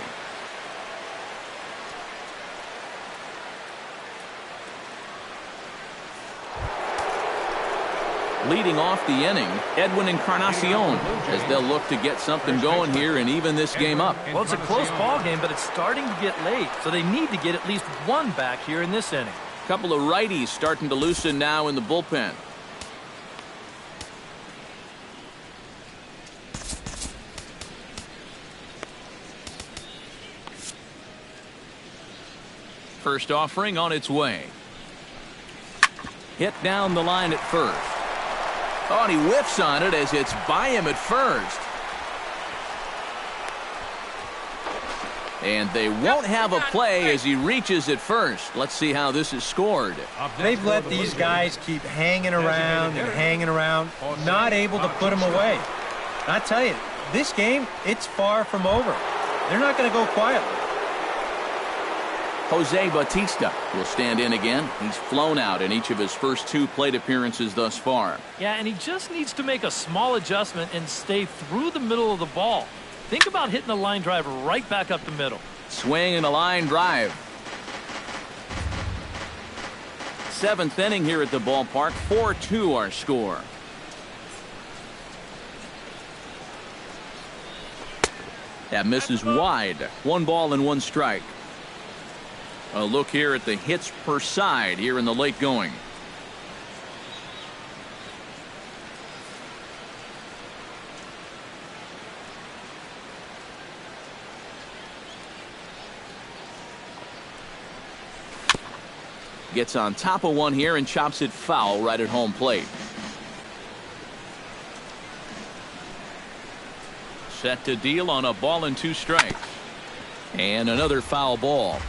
Leading off the inning, Edwin Encarnacion, as they'll look to get something going here and even this game up. Well, it's a close ball game, but it's starting to get late, so they need to get at least 1 back here in this inning. A couple of righties starting to loosen now in the bullpen. First offering on its way. Hit down the line at first. Oh, and he whiffs on it as it's by him at first. And they won't have a play as he reaches at first. Let's see how this is scored. They've let these guys keep hanging around and hanging around, not able to put them away. I tell you, this game, it's far from over. They're not going to go quietly. Jose Bautista will stand in again. He's flown out in each of his first 2 plate appearances thus far. Yeah, and he just needs to make a small adjustment and stay through the middle of the ball. Think about hitting a line drive right back up the middle. Swing and a line drive. 7th inning here at the ballpark. 4-2 our score. That misses wide. 1 ball and 1 strike. A look here at the hits per side here in the late going. Gets on top of one here and chops it foul right at home plate. Set to deal on a ball and 2 strikes. And another foul ball.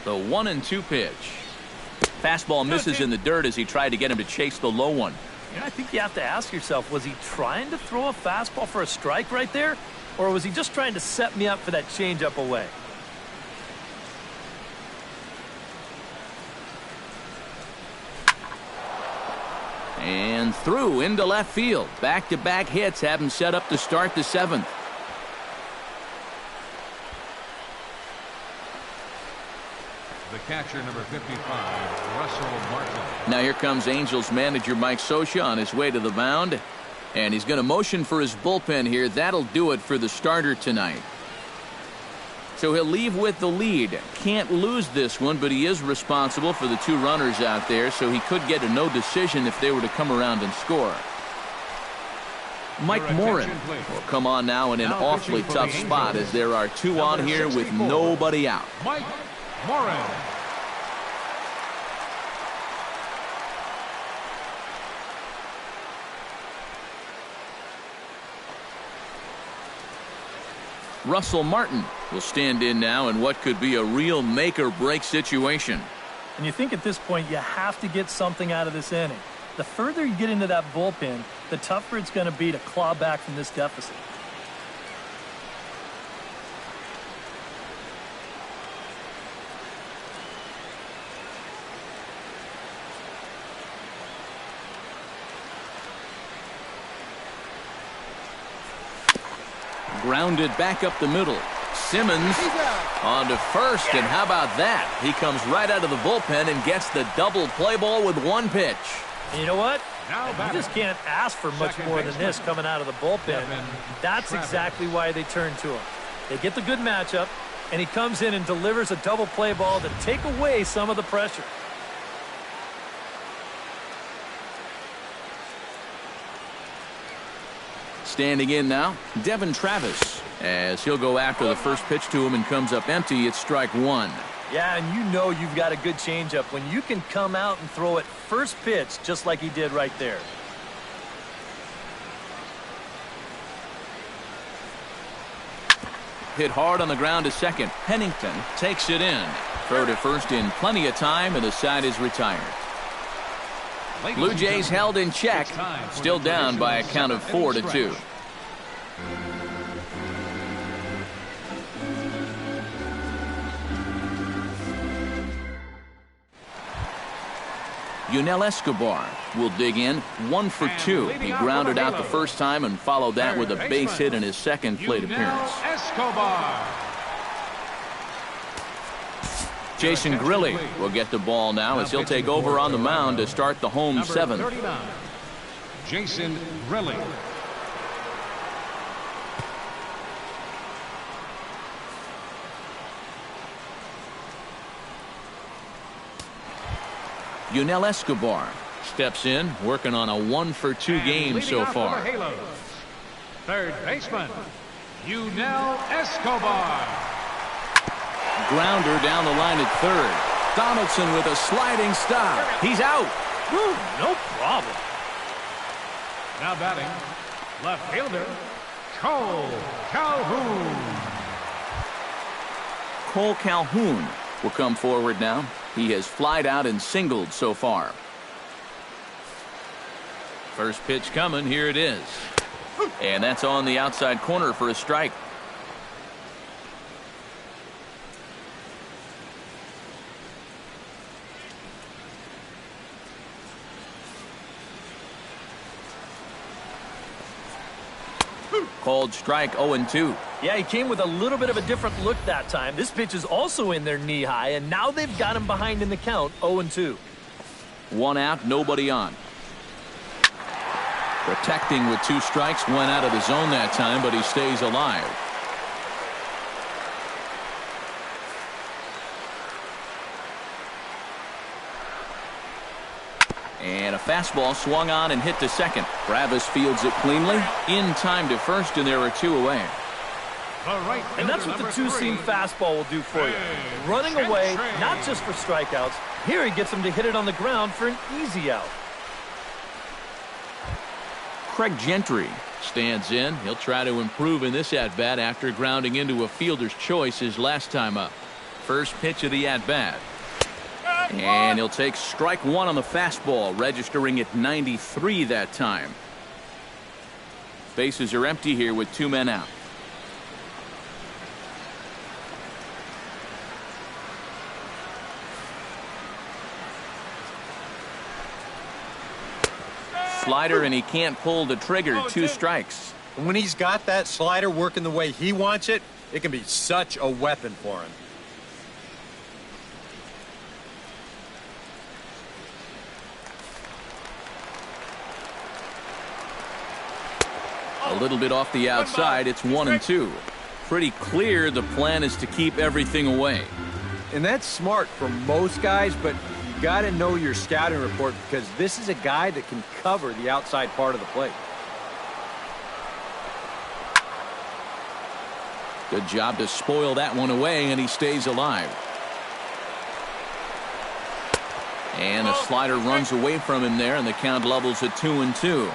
The 1-2 pitch. Fastball misses in the dirt as he tried to get him to chase the low one. And I think you have to ask yourself, was he trying to throw a fastball for a strike right there? Or was he just trying to set me up for that changeup away? And through into left field. Back-to-back hits have him set up to start the 7th. The catcher, number 55, Russell Martin. Now here comes Angels manager Mike Scioscia on his way to the mound. And he's going to motion for his bullpen here. That'll do it for the starter tonight. So he'll leave with the lead. Can't lose this one, but he is responsible for the 2 runners out there, so he could get a no decision if they were to come around and score. Mike Morin will come on now in an awfully tough spot as there are 2 on here with nobody out. Mike Morin. Russell Martin will stand in now in what could be a real make-or-break situation. And you think at this point you have to get something out of this inning. The further you get into that bullpen, the tougher it's going to be to claw back from this deficit. Grounded back up the middle. Simmons on to first, and how about that? He comes right out of the bullpen and gets the double play ball with one pitch. And you know what? You just can't ask for much more than this coming out of the bullpen. That's exactly why they turn to him. They get the good matchup, and he comes in and delivers a double play ball to take away some of the pressure. Standing in now, Devin Travis, as he'll go after the first pitch to him and comes up empty. It's strike one. Yeah, and you know you've got a good changeup when you can come out and throw it first pitch just like he did right there. Hit hard on the ground to second. Pennington takes it in. Throw to first in plenty of time, and the side is retired. Blue Jays held in check, still down by a count of 4-2. Yunel Escobar will dig in 1 for 2. He grounded out the first time and followed that with a base hit in his second plate appearance. Jason Grilli will get the ball now as he'll take over on the mound to start the home seventh. Jason Grilli. Yunel Escobar steps in, working on a 1 for 2 game so far. Third baseman, Yunel Escobar. Grounder down the line at third. Donaldson with a sliding stop. He's out. Woo, no problem. Now batting, left fielder, Cole Calhoun. Cole Calhoun will come forward now. He has flied out and singled so far. First pitch coming. Here it is. And that's on the outside corner for a strike. Called strike 0-2. Yeah, he came with a little bit of a different look that time. This pitch is also in there knee high, and now they've got him behind in the count, 0-2. 1 out, nobody on. Protecting with 2 strikes, went out of the zone that time, but he stays alive. And a fastball swung on and hit to second. Travis fields it cleanly. In time to first, and there are 2 away. And that's what the two-seam fastball will do for you. Running away, not just for strikeouts. Here he gets him to hit it on the ground for an easy out. Craig Gentry stands in. He'll try to improve in this at-bat after grounding into a fielder's choice his last time up. First pitch of the at-bat. And he'll take strike 1 on the fastball, registering at 93 that time. Bases are empty here with 2 men out. Slider, and he can't pull the trigger. 2 strikes. When he's got that slider working the way he wants it, it can be such a weapon for him. A little bit off the outside. It's 1-2. Pretty clear the plan is to keep everything away. And that's smart for most guys, but you got to know your scouting report because this is a guy that can cover the outside part of the plate. Good job to spoil that one away, and he stays alive. And a slider runs away from him there, and the count levels at 2-2.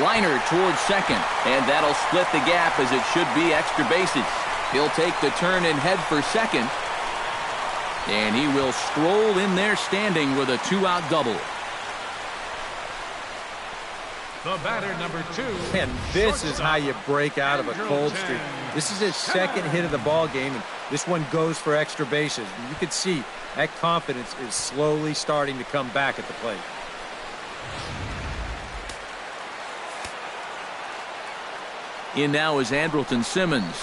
Liner towards second, and that'll split the gap as it should be extra bases. He'll take the turn and head for second, and he will stroll in there standing with a 2-out double. The batter, number 2. And this is how you break out of a cold streak. This is his second hit of the ball game, and this one goes for extra bases. And you can see that confidence is slowly starting to come back at the plate. In now is Andrelton Simmons.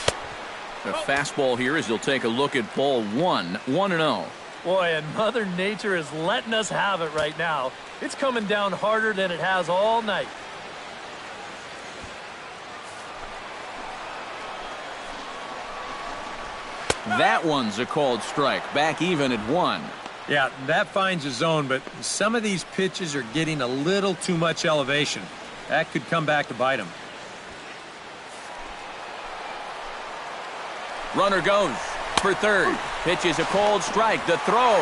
A fastball here as he'll take a look at ball 1, 1-0. Boy, and Mother Nature is letting us have it right now. It's coming down harder than it has all night. That one's a called strike. Back even at 1. Yeah, that finds a zone, but some of these pitches are getting a little too much elevation. That could come back to bite him. Runner goes for third. Pitch is a called strike. The throw.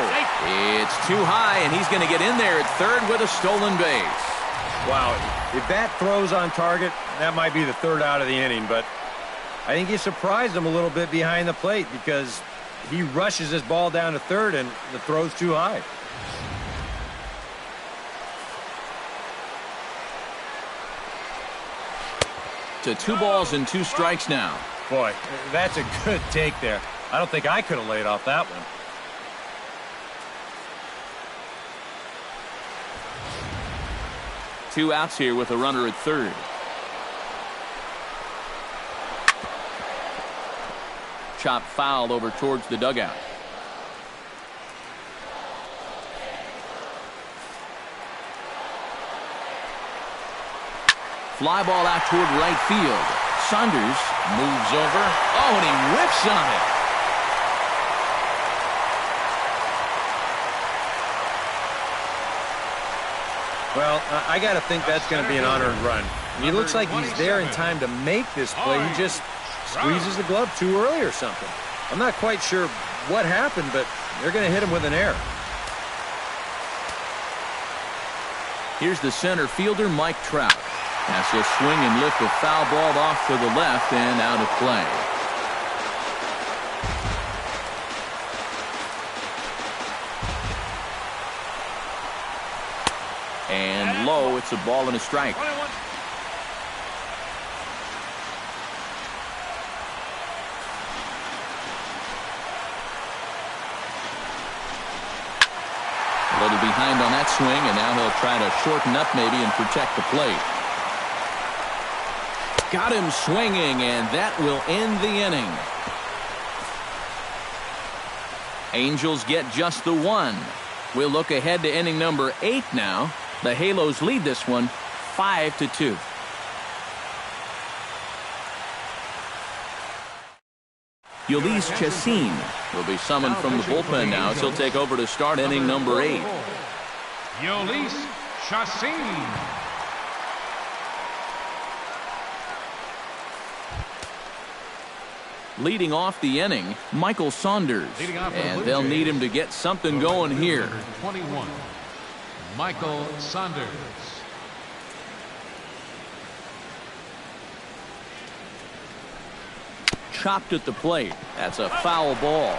It's too high, and he's going to get in there at third with a stolen base. Wow, if that throws on target, that might be the third out of the inning, but I think he surprised him a little bit behind the plate because he rushes his ball down to third and the throw's too high. To 2 balls and 2 strikes now. Boy, that's a good take there. I don't think I could have laid off that one. Two outs here with a runner at third. Chop foul over towards the dugout. Fly ball out toward right field. Saunders moves over. Oh, and he whiffs on it. Well, I got to think that's going to be an unearned run. He looks like he's there in time to make this play. He just squeezes the glove too early or something. I'm not quite sure what happened, but they're going to hit him with an error. Here's the center fielder, Mike Trout. As he'll swing and lift the foul ball off to the left and out of play. And low, it's a ball and a strike. A little behind on that swing, and now he'll try to shorten up maybe and protect the plate. Got him swinging, and that will end the inning. Angels get just the 1. We'll look ahead to inning number 8 now. The Halos lead this one 5-2. Ulysses Chassin will be summoned from the bullpen now as he'll take over to start inning number 8. Ulysses Chassin. Leading off the inning, Michael Saunders. And they'll need him to get something going here. 21. Michael Saunders. Chopped at the plate. That's a foul ball.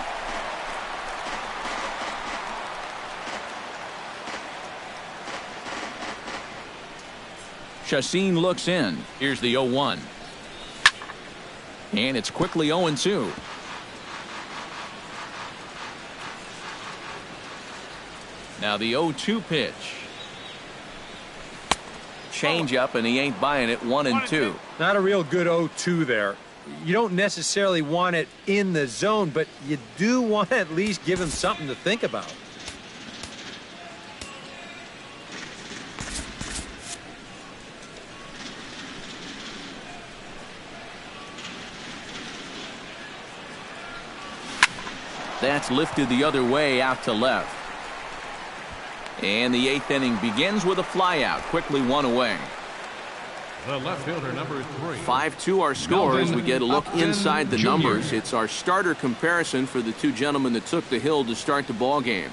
Chassin looks in. Here's the 0-1. And it's quickly 0-2. Now the 0-2 pitch. Change up, and he ain't buying it. 1-2. Not a real good 0-2 there. You don't necessarily want it in the zone, but you do want to at least give him something to think about. That's lifted the other way out to left. And the 8th inning begins with a flyout. Quickly 1 away. The left fielder, number 3. 5-2 our score as we get a look inside the numbers. It's our starter comparison for the two gentlemen that took the hill to start the ball game.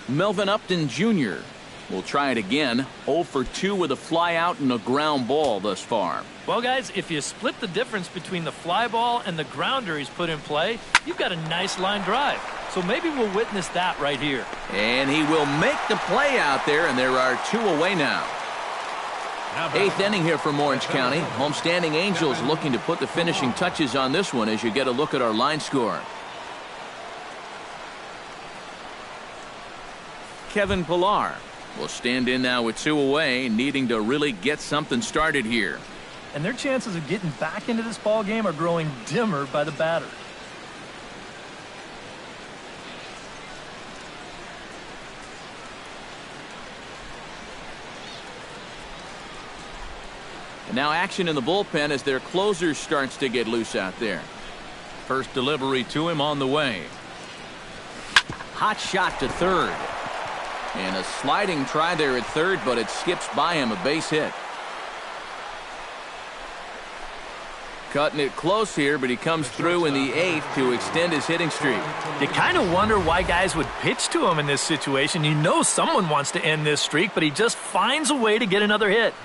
Melvin Upton Jr. will try it again. 0 for 2 with a flyout and a ground ball thus far. Well, guys, if you split the difference between the fly ball and the grounder he's put in play, you've got a nice line drive. So maybe we'll witness that right here. And he will make the play out there, and there are 2 away now. 8th inning here from Orange County. Homestanding Angels looking to put the finishing touches on this one as you get a look at our line score. Kevin Pillar will stand in now with 2 away, needing to really get something started here. And their chances of getting back into this ball game are growing dimmer by the batter. And now action in the bullpen as their closer starts to get loose out there. First delivery to him on the way. Hot shot to third. And a sliding try there at third, but it skips by him, a base hit. Cutting it close here, but he comes through in the 8th to extend his hitting streak. You kind of wonder why guys would pitch to him in this situation. You know someone wants to end this streak, but he just finds a way to get another hit.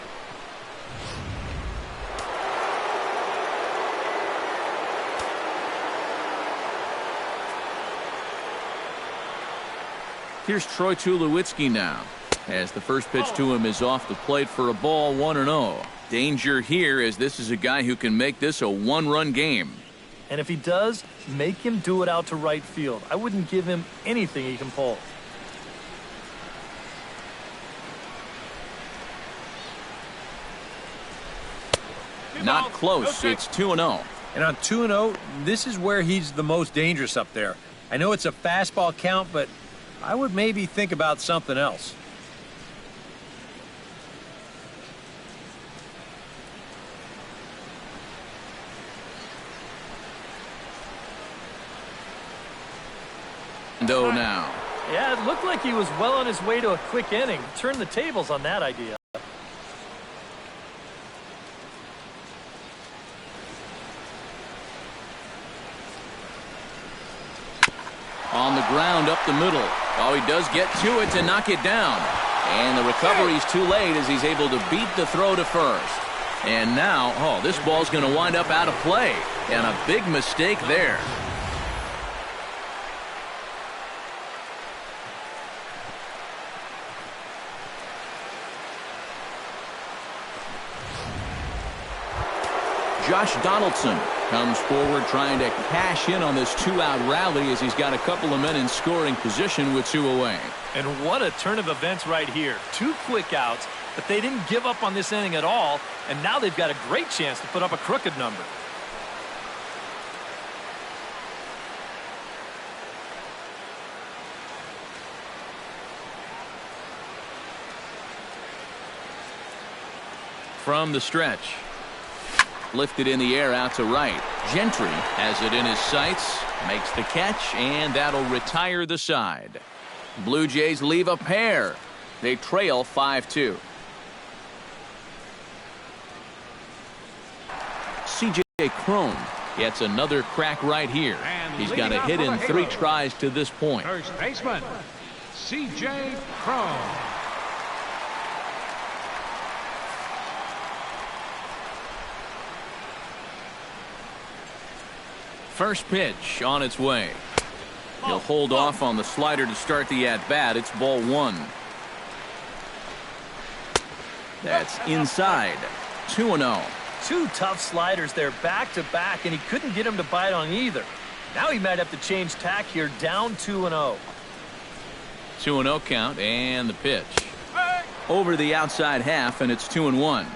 Here's Troy Tulowitzki now, as the first pitch to him is off the plate for a ball, 1-0. Danger here, as this is a guy who can make this a 1-run game. And if he does, make him do it out to right field. I wouldn't give him anything he can pull. Not close. It's 2-0. And on 2-0, this is where he's the most dangerous up there. I know it's a fastball count, but I would maybe think about something else. Now. Yeah, it looked like he was well on his way to a quick inning. Turn the tables on that idea. On the ground up the middle. Oh, he does get to it to knock it down. And the recovery's too late as he's able to beat the throw to first. And now, oh, this ball's going to wind up out of play. And a big mistake there. Josh Donaldson comes forward trying to cash in on this 2-out rally as he's got a couple of men in scoring position with 2 away. And what a turn of events right here. 2 quick outs, but they didn't give up on this inning at all, and now they've got a great chance to put up a crooked number. From the stretch. Lifted in the air out to right. Gentry has it in his sights, makes the catch, and that'll retire the side. Blue Jays leave a pair. They trail 5-2. C.J. Cron gets another crack right here. He's got a hit in 3 tries to this point. First baseman, C.J. Cron. First pitch on its way. He'll hold off on the slider to start the at-bat. It's ball 1. That's inside. 2-0. 2 tough sliders there back-to-back, and he couldn't get him to bite on either. Now he might have to change tack here, down 2-0. 2-0 count, and the pitch. Over the outside half, and it's 2-1.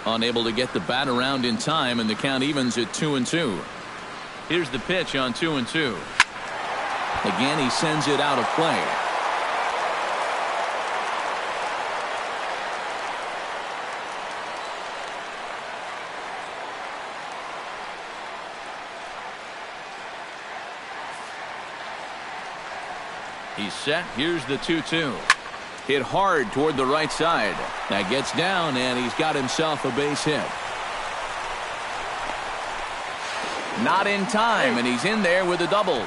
Unable to get the bat around in time, and the count evens at 2-2. Here's the pitch on 2-2. Again, he sends it out of play. He's set. Here's the 2-2. Hit hard toward the right side. That gets down, and he's got himself a base hit. Not in time, and he's in there with a double.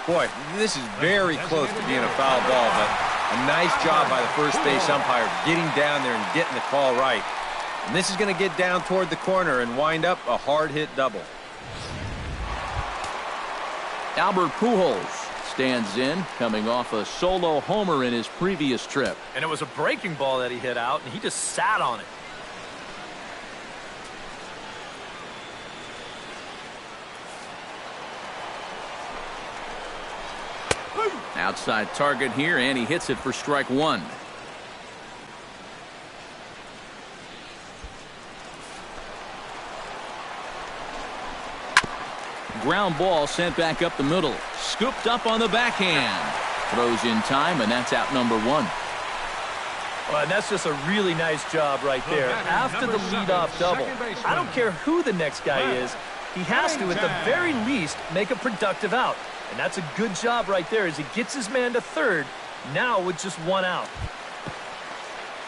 Boy, this is very close to being a foul ball, but a nice job by the first base umpire getting down there and getting the call right. And this is going to get down toward the corner and wind up a hard-hit double. Albert Pujols stands in, coming off a solo homer in his previous trip. And it was a breaking ball that he hit out, and he just sat on it. Outside target here, and he hits it for strike one. Ground ball sent back up the middle. Scooped up on the backhand. Throws in time, and that's out number one. Well, and that's just a really nice job right there. After the leadoff double, I don't care who the next guy is, he has to, at the very least, make a productive out. And that's a good job right there as he gets his man to third, now with just one out.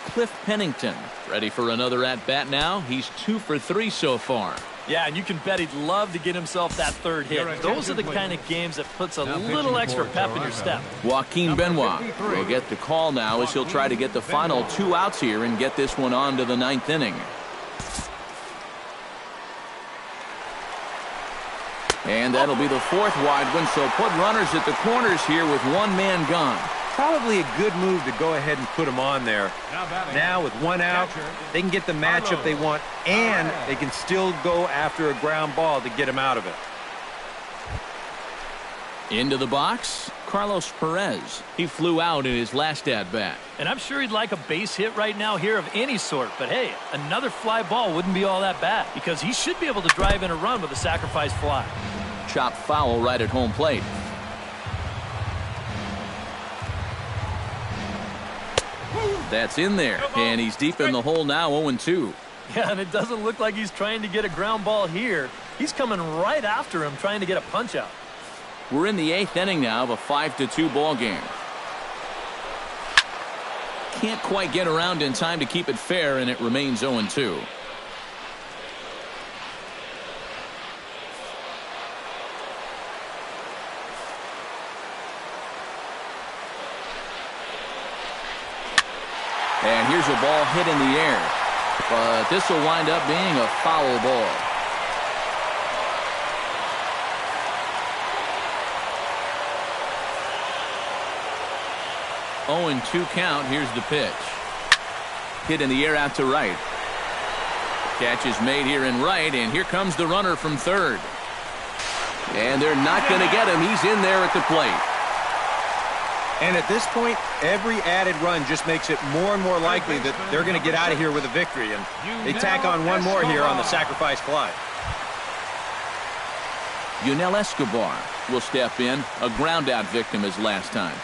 Cliff Pennington ready for another at-bat now. He's 2 for 3 so far. Yeah, and you can bet he'd love to get himself that third hit. Those are the kind of games that puts a little extra pep in your step. Joaquin Benoit will get the call now as he'll try to get the final 2 outs here and get this one on to the 9th inning. And that'll be the 4th wide one, so put runners at the corners here with one man gone. Probably a good move to go ahead and put him on there. Now with one out, they can get the matchup they want, and they can still go after a ground ball to get him out of it. Into the box, Carlos Perez. He flew out in his last at-bat. And I'm sure he'd like a base hit right now here of any sort. But hey, another fly ball wouldn't be all that bad because he should be able to drive in a run with a sacrifice fly. Chopped foul right at home plate. That's in there, and he's deep in the hole now, 0-2. Yeah, and it doesn't look like he's trying to get a ground ball here. He's coming right after him, trying to get a punch out. We're in the 8th inning now of a 5-2 ball game. Can't quite get around in time to keep it fair, and it remains 0-2. And here's a ball hit in the air. But this will wind up being a foul ball. Oh, and 2 count. Here's the pitch. Hit in the air out to right. Catch is made here in right, and here comes the runner from third. And they're not going to get him. He's in there at the plate. And at this point, every added run just makes it more and more likely that they're going to get out of here with a victory. And they tack on one more here on the sacrifice fly. Yunel Escobar will step in, a ground-out victim as last time.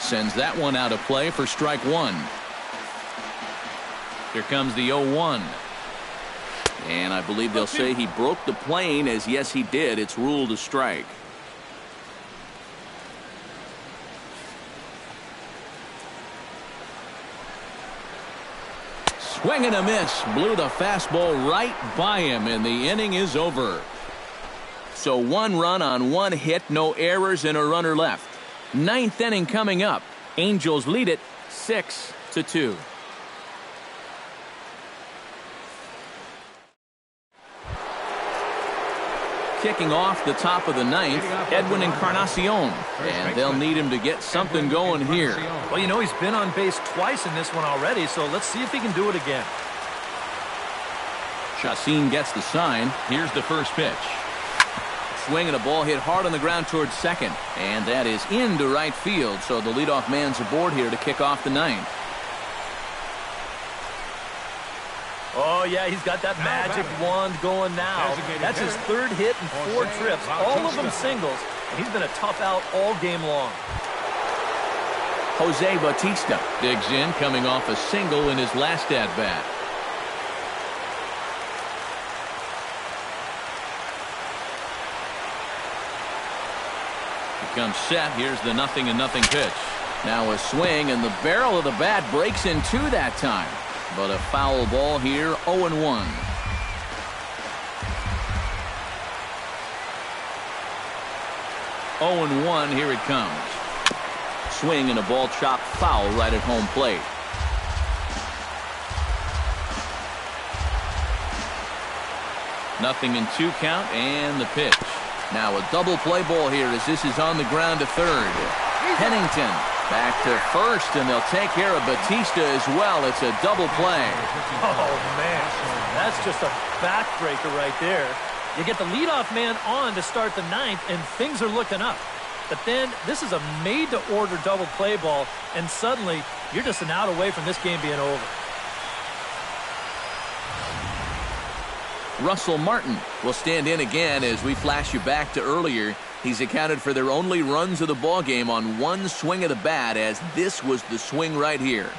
Sends that one out of play for strike one. Here comes the 0-1. And I believe they'll say he broke the plane, as yes he did. It's ruled a strike. Swing and a miss. Blew the fastball right by him, and the inning is over. So 1 run on 1 hit, no errors, and a runner left. 9th inning coming up. Angels lead it 6-2. Kicking off the top of the 9th, Edwin Encarnacion, and they'll need him to get something going here. Well, you know, he's been on base twice in this one already, so let's see if he can do it again. Chacin gets the sign. Here's the first pitch. Swing and a ball hit hard on the ground towards second, and that is into right field, so the leadoff man's aboard here to kick off the 9th. Oh, yeah, he's got that magic wand going now. That's his 3rd hit in 4 trips, all of them singles, and he's been a tough out all game long. Jose Bautista digs in, coming off a single in his last at-bat. He comes set. Here's the 0-0 pitch. Now a swing, and the barrel of the bat breaks in 2 that time. But a foul ball here, 0-1. Oh and 1, here it comes. Swing and a ball chopped foul right at home plate. Nothing in 2 count, and the pitch. Now a double play ball here as this is on the ground to third. Pennington back to first, and they'll take care of Batista as well. It's a double play. Oh, man. That's just a backbreaker right there. You get the leadoff man on to start the 9th, and things are looking up. But then this is a made-to-order double play ball, and suddenly you're just an out away from this game being over. Russell Martin will stand in again as we flash you back to earlier. He's accounted for their only runs of the ball game on one swing of the bat, as this was the swing right here.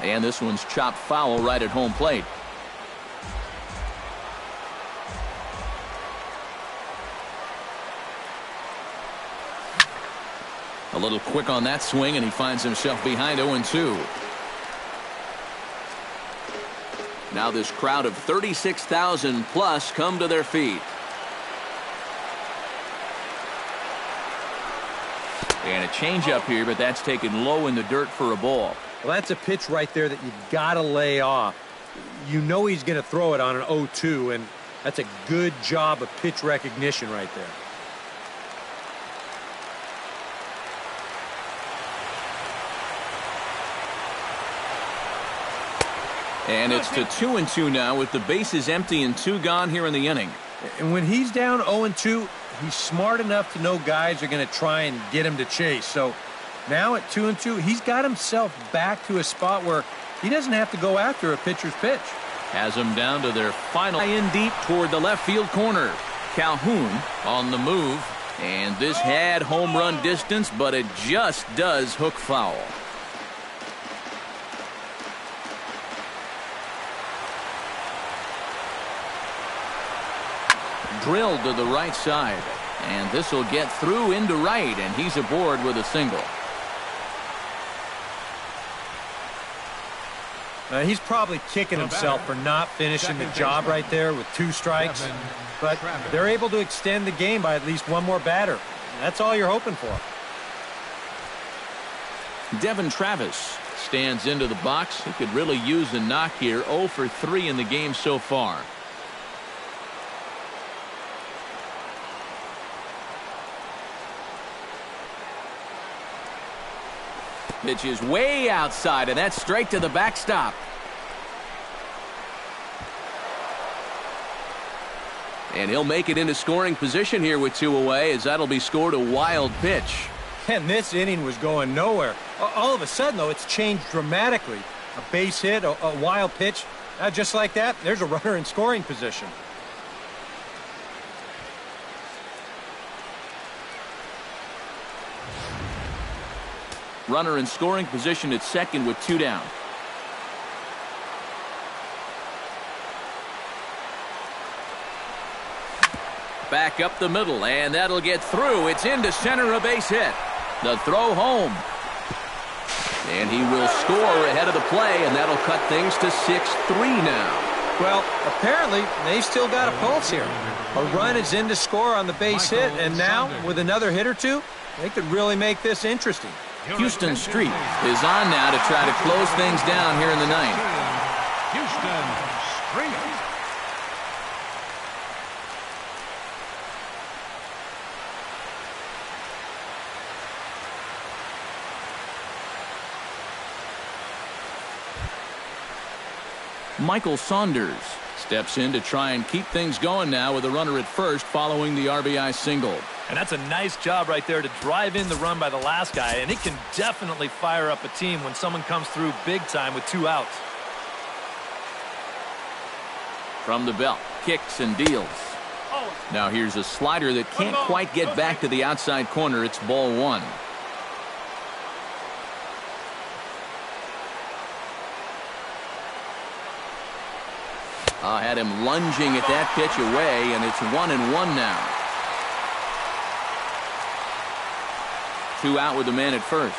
And this one's chopped foul right at home plate. A little quick on that swing, and he finds himself behind 0-2. Now this crowd of 36,000 plus come to their feet. And a changeup here, but that's taken low in the dirt for a ball. Well, that's a pitch right there that you got to lay off. You know he's going to throw it on an 0-2, and that's a good job of pitch recognition right there. And it's to 2-2 now with the bases empty and 2 gone here in the inning. And when he's down 0-2, he's smart enough to know guys are going to try and get him to chase. So now at 2-2, he's got himself back to a spot where he doesn't have to go after a pitcher's pitch. Has them down to their final in deep toward the left field corner. Calhoun on the move, and this had home run distance, but it just does hook foul. Drilled to the right side, and this will get through into right, and he's aboard with a single. He's probably kicking himself for not finishing the job right there with 2 strikes, but they're able to extend the game by at least one more batter. That's all you're hoping for. Devin Travis stands into the box. He could really use a knock here. 0 for 3 in the game so far. Pitch is way outside, and that's straight to the backstop. And he'll make it into scoring position here with 2 away, as that'll be scored a wild pitch. And this inning was going nowhere. All of a sudden, though, it's changed dramatically. A base hit, a wild pitch. Just like that, there's a runner in scoring position. Runner in scoring position at second with 2 down. Back up the middle, and that'll get through. It's into center, a base hit. The throw home. And he will score ahead of the play, and that'll cut things to 6-3 now. Well, apparently, they've still got a pulse here. A run is in to score on the base hit, and now, with another hit or two, they could really make this interesting. Houston Street is on now to try to close things down here in the 9th. Houston Street. Michael Saunders steps in to try and keep things going now with a runner at first following the RBI single. And that's a nice job right there to drive in the run by the last guy, and it can definitely fire up a team when someone comes through big time with 2 outs. From the belt, kicks and deals. Now here's a slider that can't quite get back to the outside corner. It's ball 1. Had him lunging at that pitch away, and it's 1-1 now. 2 out with the man at first.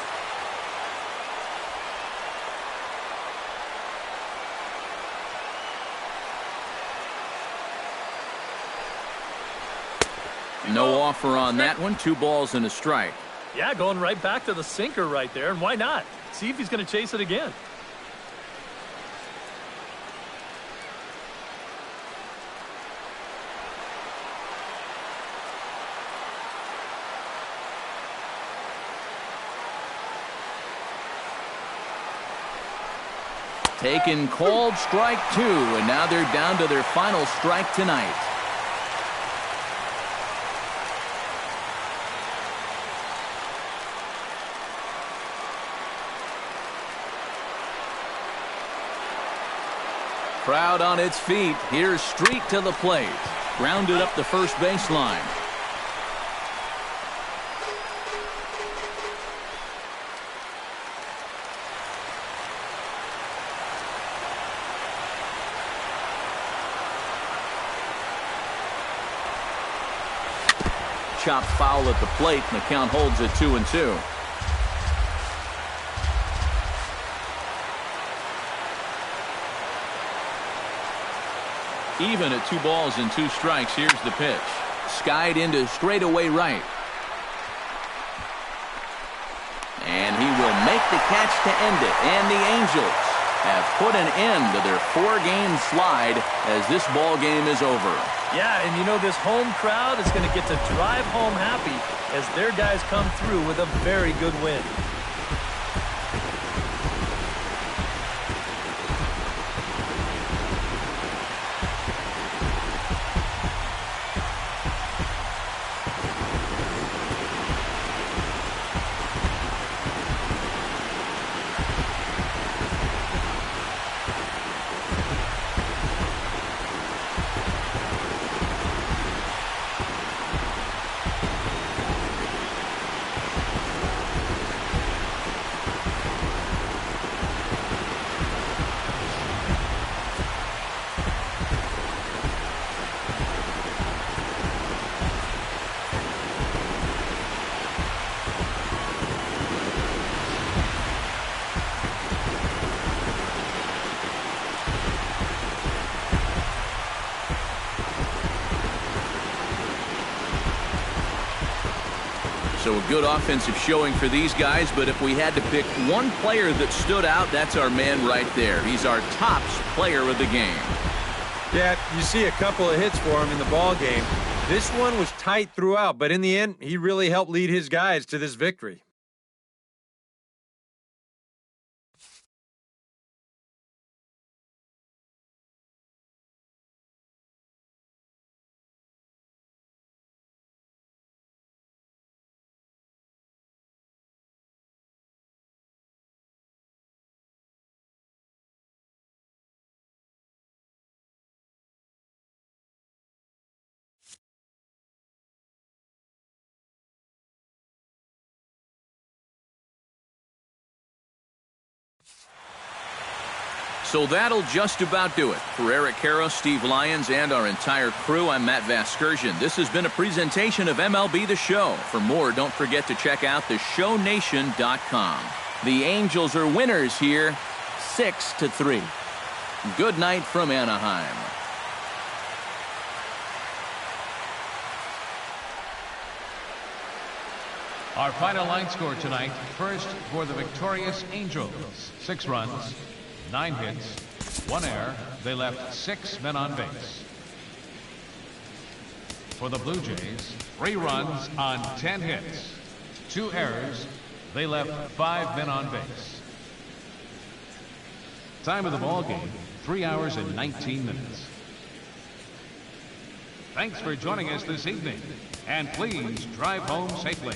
No offer on that one. 2 balls and a strike. Yeah, going right back to the sinker right there, and why not? See if he's going to chase it again. Taken, called strike 2, and now they're down to their final strike tonight. Crowd on its feet. Here's Street to the plate. Grounded up the first baseline. Chopped foul at the plate, and the count holds at 2-2. Even at 2 balls and 2 strikes. Here's the pitch. Skied into straightaway right. And he will make the catch to end it. And the Angels have put an end to their 4-game slide as this ball game is over. Yeah, and you know this home crowd is going to get to drive home happy as their guys come through with a very good win. So a good offensive showing for these guys, but if we had to pick one player that stood out, that's our man right there. He's our tops player of the game. Yeah, you see a couple of hits for him in the ball game. This one was tight throughout, but in the end, he really helped lead his guys to this victory. So that'll just about do it. For Eric Karros, Steve Lyons, and our entire crew, I'm Matt Vasgersian. This has been a presentation of MLB The Show. For more, don't forget to check out theshownation.com. The Angels are winners here, 6-3. Good night from Anaheim. Our final line score tonight. First for the victorious Angels. 6 runs, 9 hits, 1 error. They left 6 men on base. For the Blue Jays, 3 runs on 10 hits, 2 errors. They left 5 men on base. Time of the ball game, 3 hours and 19 minutes. Thanks for joining us this evening, and please drive home safely.